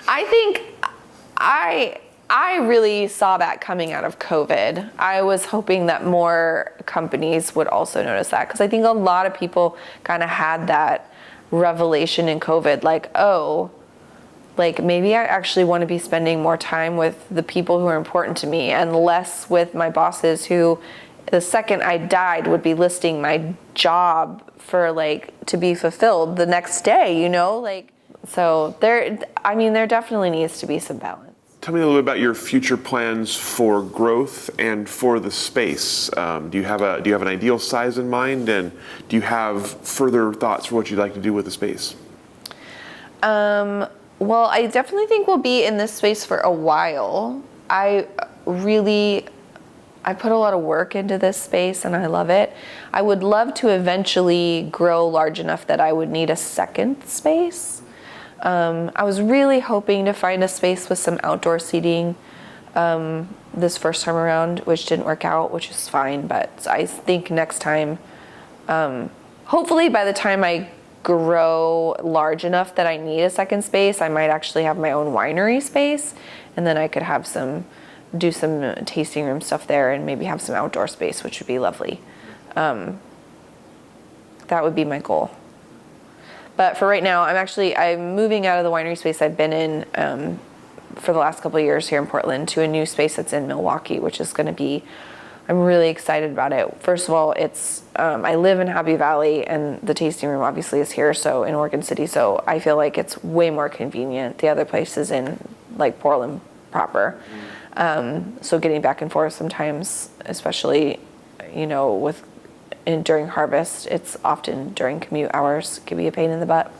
I think I really saw that coming out of COVID. I was hoping that more companies would also notice that, because I think a lot of people kind of had that revelation in COVID, like, oh, like maybe I actually want to be spending more time with the people who are important to me and less with my bosses who, the second I died, would be listing my job for like to be fulfilled the next day, you know, like, so there definitely needs to be some balance. Tell me a little bit about your future plans for growth and for the space. Do you have an ideal size in mind, and do you have further thoughts for what you'd like to do with the space? Well, I definitely think we'll be in this space for a while. I put a lot of work into this space and I love it. I would love to eventually grow large enough that I would need a second space. I was really hoping to find a space with some outdoor seating this first time around, which didn't work out, which is fine. But I think next time, hopefully by the time I grow large enough that I need a second space, I might actually have my own winery space, and then I could have do some tasting room stuff there and maybe have some outdoor space, which would be lovely. That would be my goal. But for right now, I'm moving out of the winery space I've been in for the last couple of years here in Portland to a new space that's in Milwaukee, which is going to be, I'm really excited about it. First of all, I live in Happy Valley, and the tasting room obviously is here, so in Oregon City, so I feel like it's way more convenient. The other place is in like Portland proper. So getting back and forth sometimes, especially, you know, during harvest, it's often during commute hours, can be a pain in the butt.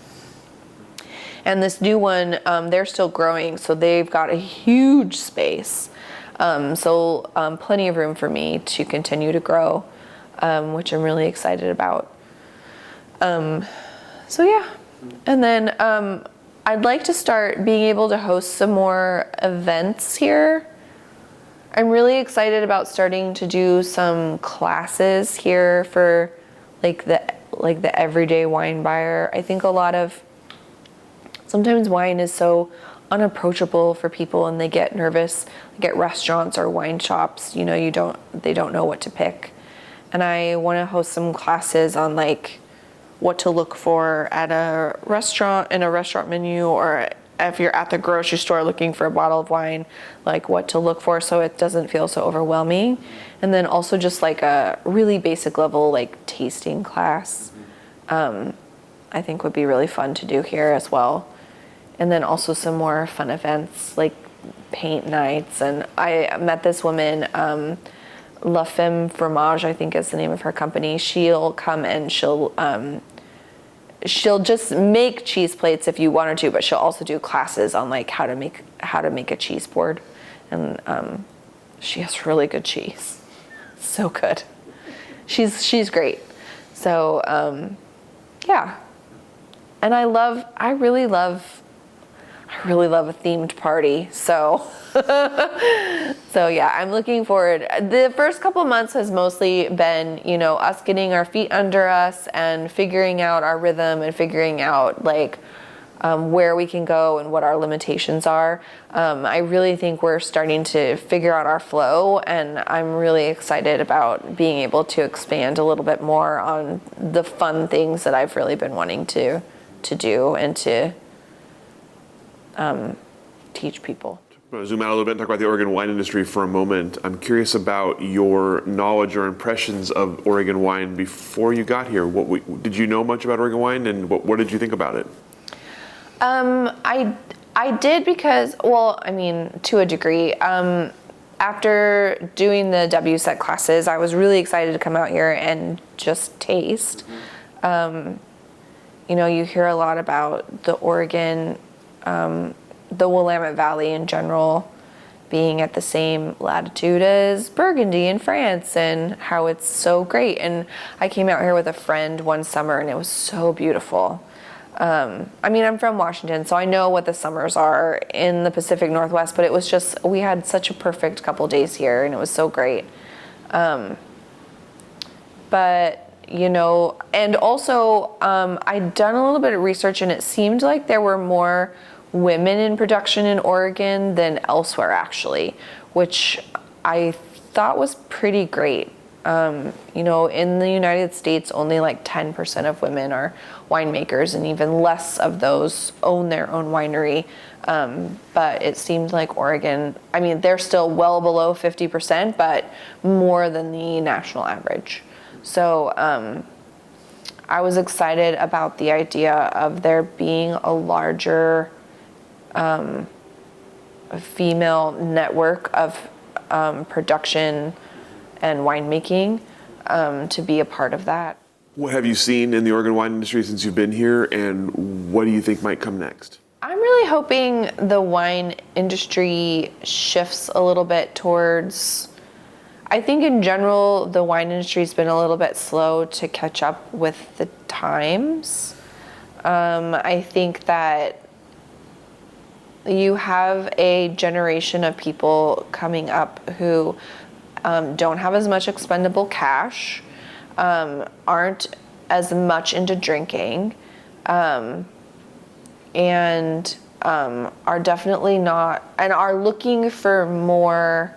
And this new one, they're still growing, so they've got a huge space. So plenty of room for me to continue to grow, which I'm really excited about. So yeah. And then I'd like to start being able to host some more events here. I'm really excited about starting to do some classes here for like the everyday wine buyer. I think sometimes wine is so unapproachable for people, and they get nervous, like at restaurants or wine shops, you know, they don't know what to pick. And I want to host some classes on like what to look for at a restaurant, in a restaurant menu, or if you're at the grocery store looking for a bottle of wine, like what to look for so it doesn't feel so overwhelming. And then also just like a really basic level like tasting class, I think would be really fun to do here as well. And then also some more fun events like paint nights. And I met this woman, La Femme Fromage, I think is the name of her company. She'll come and she'll just make cheese plates if you want her to, but she'll also do classes on like how to make a cheese board. And she has really good cheese. So good. She's great. So yeah. And I really love a themed party. So yeah, I'm looking forward. The first couple of months has mostly been, you know, us getting our feet under us and figuring out our rhythm and figuring out like where we can go and what our limitations are. I really think we're starting to figure out our flow, and I'm really excited about being able to expand a little bit more on the fun things that I've really been wanting to do and to teach people. I'm going to zoom out a little bit and talk about the Oregon wine industry for a moment. I'm curious about your knowledge or impressions of Oregon wine before you got here. Did you know much about Oregon wine, and what did you think about it? I did because, well, I mean, to a degree. After doing the WSET classes, I was really excited to come out here and just taste. You know, you hear a lot about the Oregon, the Willamette Valley in general being at the same latitude as Burgundy in France, and how it's so great. And I came out here with a friend one summer, and it was so beautiful. I mean, I'm from Washington, so I know what the summers are in the Pacific Northwest, but it was just, we had such a perfect couple days here, and it was so great. But And also I'd done a little bit of research, and it seemed like there were more women in production in Oregon than elsewhere, actually, which I thought was pretty great. In the United States, only like 10% of women are winemakers, and even less of those own their own winery. But it seemed like Oregon, they're still well below 50%, but more than the national average. So I was excited about the idea of there being a larger female network of production and winemaking to be a part of that. What have you seen in the Oregon wine industry since you've been here, and what do you think might come next? I'm really hoping the wine industry shifts a little bit towards, I think in general, the wine industry's been a little bit slow to catch up with the times. I think that you have a generation of people coming up who don't have as much expendable cash, aren't as much into drinking, and are definitely not, and are looking for more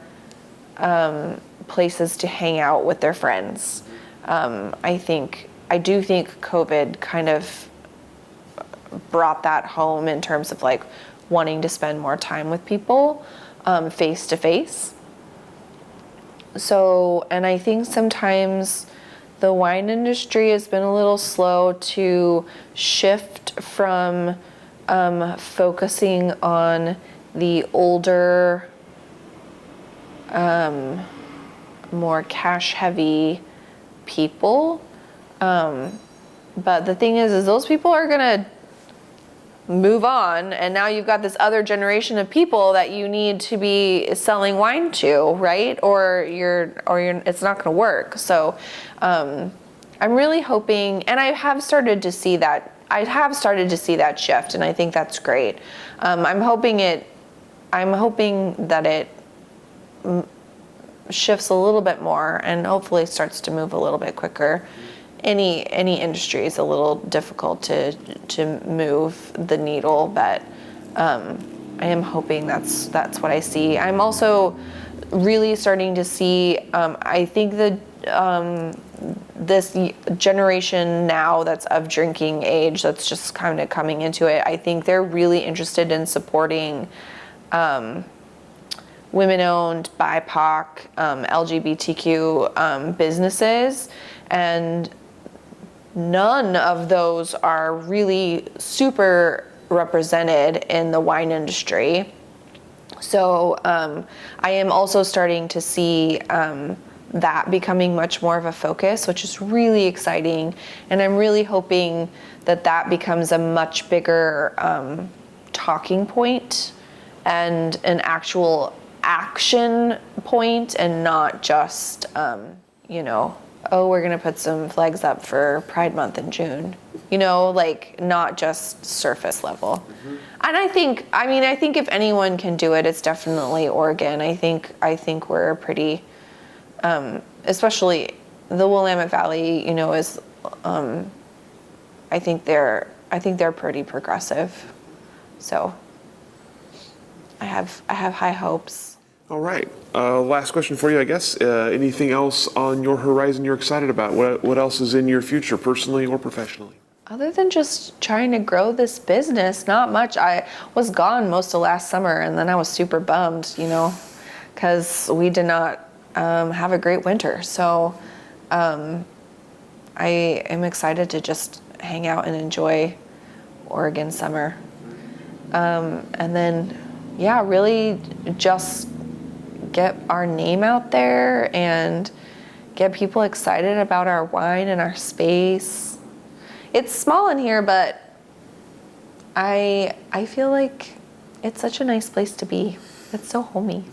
places to hang out with their friends. I do think COVID kind of brought that home in terms of like wanting to spend more time with people face to face. So, and I think sometimes the wine industry has been a little slow to shift from focusing on the older, more cash-heavy people. But the thing is those people are gonna move on, and now you've got this other generation of people that you need to be selling wine to, right? Or you're it's not going to work. So I'm really hoping, and I have started to see that shift, and I think that's great. I'm hoping that it shifts a little bit more, and hopefully starts to move a little bit quicker. Any industry is a little difficult to move the needle, but I am hoping that's what I see. I'm also really starting to see, I think this generation now that's of drinking age, that's just kind of coming into it, I think they're really interested in supporting women-owned, BIPOC, LGBTQ businesses, and none of those are really super represented in the wine industry. So I am also starting to see that becoming much more of a focus, which is really exciting. And I'm really hoping that becomes a much bigger talking point and an actual action point, and not just, we're going to put some flags up for Pride Month in June, not just surface level. Mm-hmm. And I think if anyone can do it, it's definitely Oregon. I think we're pretty, especially the Willamette Valley, is, I think they're pretty progressive. So I have high hopes. All right. Last question for you, I guess. Anything else on your horizon you're excited about? What else is in your future, personally or professionally? Other than just trying to grow this business, not much. I was gone most of last summer, and then I was super bummed, because we did not have a great winter. So I am excited to just hang out and enjoy Oregon summer. And then, really just get our name out there and get people excited about our wine and our space. It's small in here, but I feel like it's such a nice place to be. It's so homey.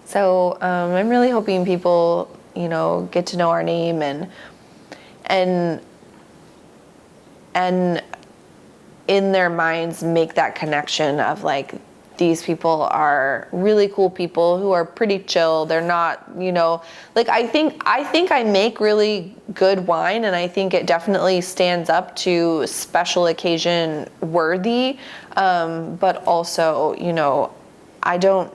So I'm really hoping people, get to know our name and in their minds make that connection of like, these people are really cool people who are pretty chill. They're not, like I think I make really good wine, and I think it definitely stands up to special occasion worthy. But also, I don't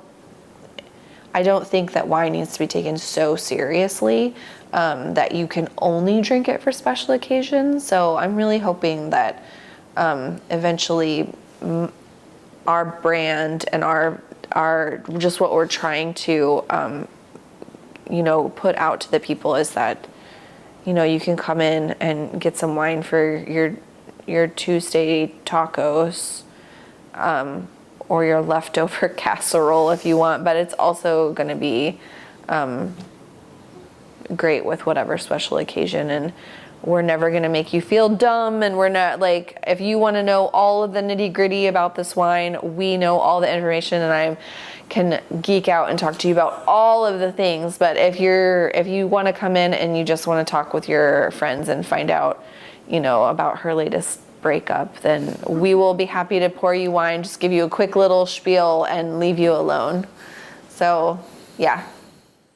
think that wine needs to be taken so seriously that you can only drink it for special occasions. So I'm really hoping that eventually our brand and our just what we're trying to put out to the people is that you can come in and get some wine for your Tuesday tacos or your leftover casserole if you want, but it's also going to be great with whatever special occasion. And we're never going to make you feel dumb, and we're not like, if you want to know all of the nitty gritty about this wine, we know all the information, and I can geek out and talk to you about all of the things. But if you want to come in and you just want to talk with your friends and find out, about her latest breakup, then we will be happy to pour you wine, just give you a quick little spiel and leave you alone. So yeah,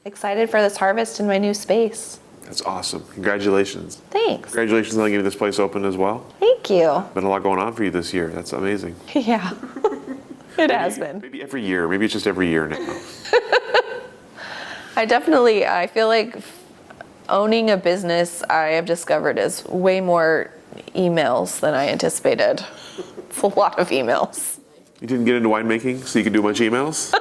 excited for this harvest in my new space. That's awesome. Congratulations. Thanks. Congratulations on getting this place open as well. Thank you. Been a lot going on for you this year. That's amazing. Yeah, it has been. Maybe every year. Maybe it's just every year now. I feel like owning a business, I have discovered, is way more emails than I anticipated. It's a lot of emails. You didn't get into winemaking so you could do a bunch of emails?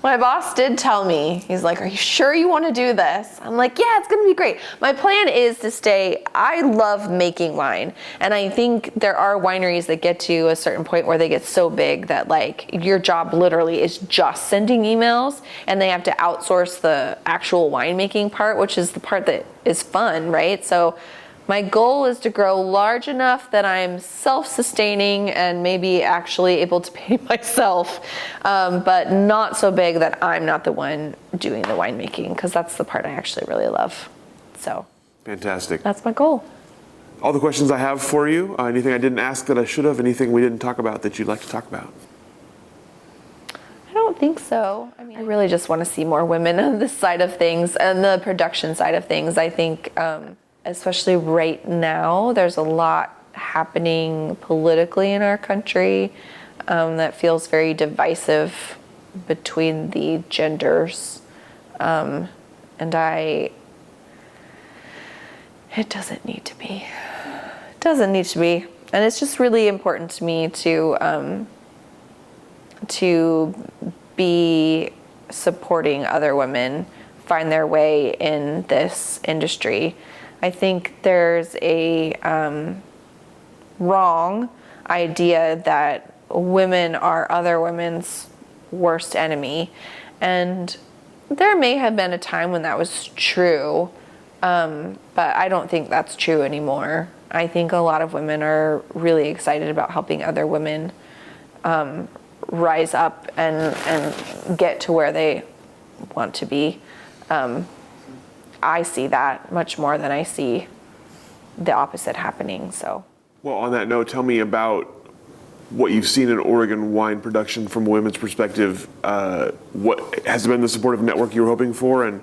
My boss did tell me, he's like, are you sure you want to do this? I'm like, yeah, it's going to be great. My plan is to stay. I love making wine. And I think there are wineries that get to a certain point where they get so big that like your job literally is just sending emails, and they have to outsource the actual winemaking part, which is the part that is fun, right? So my goal is to grow large enough that I'm self-sustaining and maybe actually able to pay myself, but not so big that I'm not the one doing the winemaking, because that's the part I actually really love. So fantastic. That's my goal. All the questions I have for you. Anything I didn't ask that I should have? Anything we didn't talk about that you'd like to talk about? I don't think so. I really just want to see more women on this side of things and the production side of things. I think especially right now, there's a lot happening politically in our country that feels very divisive between the genders. And it doesn't need to be. It doesn't need to be. And it's just really important to me to be supporting other women find their way in this industry. I think there's a wrong idea that women are other women's worst enemy. And there may have been a time when that was true, but I don't think that's true anymore. I think a lot of women are really excited about helping other women rise up and get to where they want to be. I see that much more than I see the opposite happening. So, well, on that note, tell me about what you've seen in Oregon wine production from a women's perspective. What has been the supportive network you were hoping for, and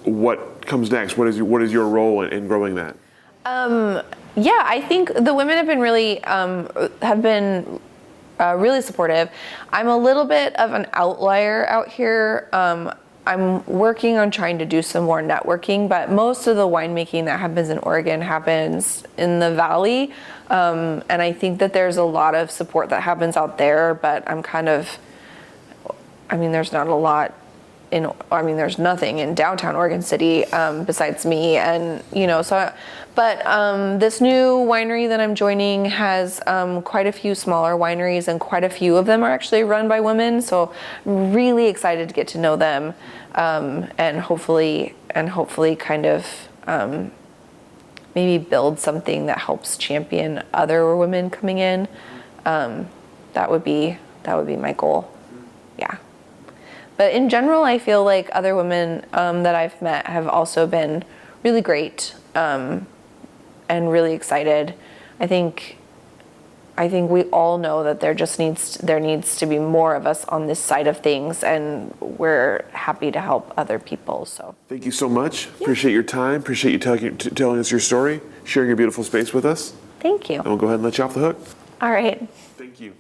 what comes next? What is your role in growing that? Yeah, I think the women have been really really supportive. I'm a little bit of an outlier out here. I'm working on trying to do some more networking, but most of the winemaking that happens in Oregon happens in the valley. And I think that there's a lot of support that happens out there, but there's not a lot there's nothing in downtown Oregon City besides me, and this new winery that I'm joining has quite a few smaller wineries, and quite a few of them are actually run by women. So I'm really excited to get to know them, and hopefully kind of maybe build something that helps champion other women coming in. That would be my goal. Yeah. But in general, I feel like other women that I've met have also been really great and really excited. I think I think we all know that there needs to be more of us on this side of things, and we're happy to help other people. So thank you so much. Yeah. Appreciate your time. Appreciate you telling us your story, sharing your beautiful space with us. Thank you. And we'll go ahead and let you off the hook. All right. Thank you.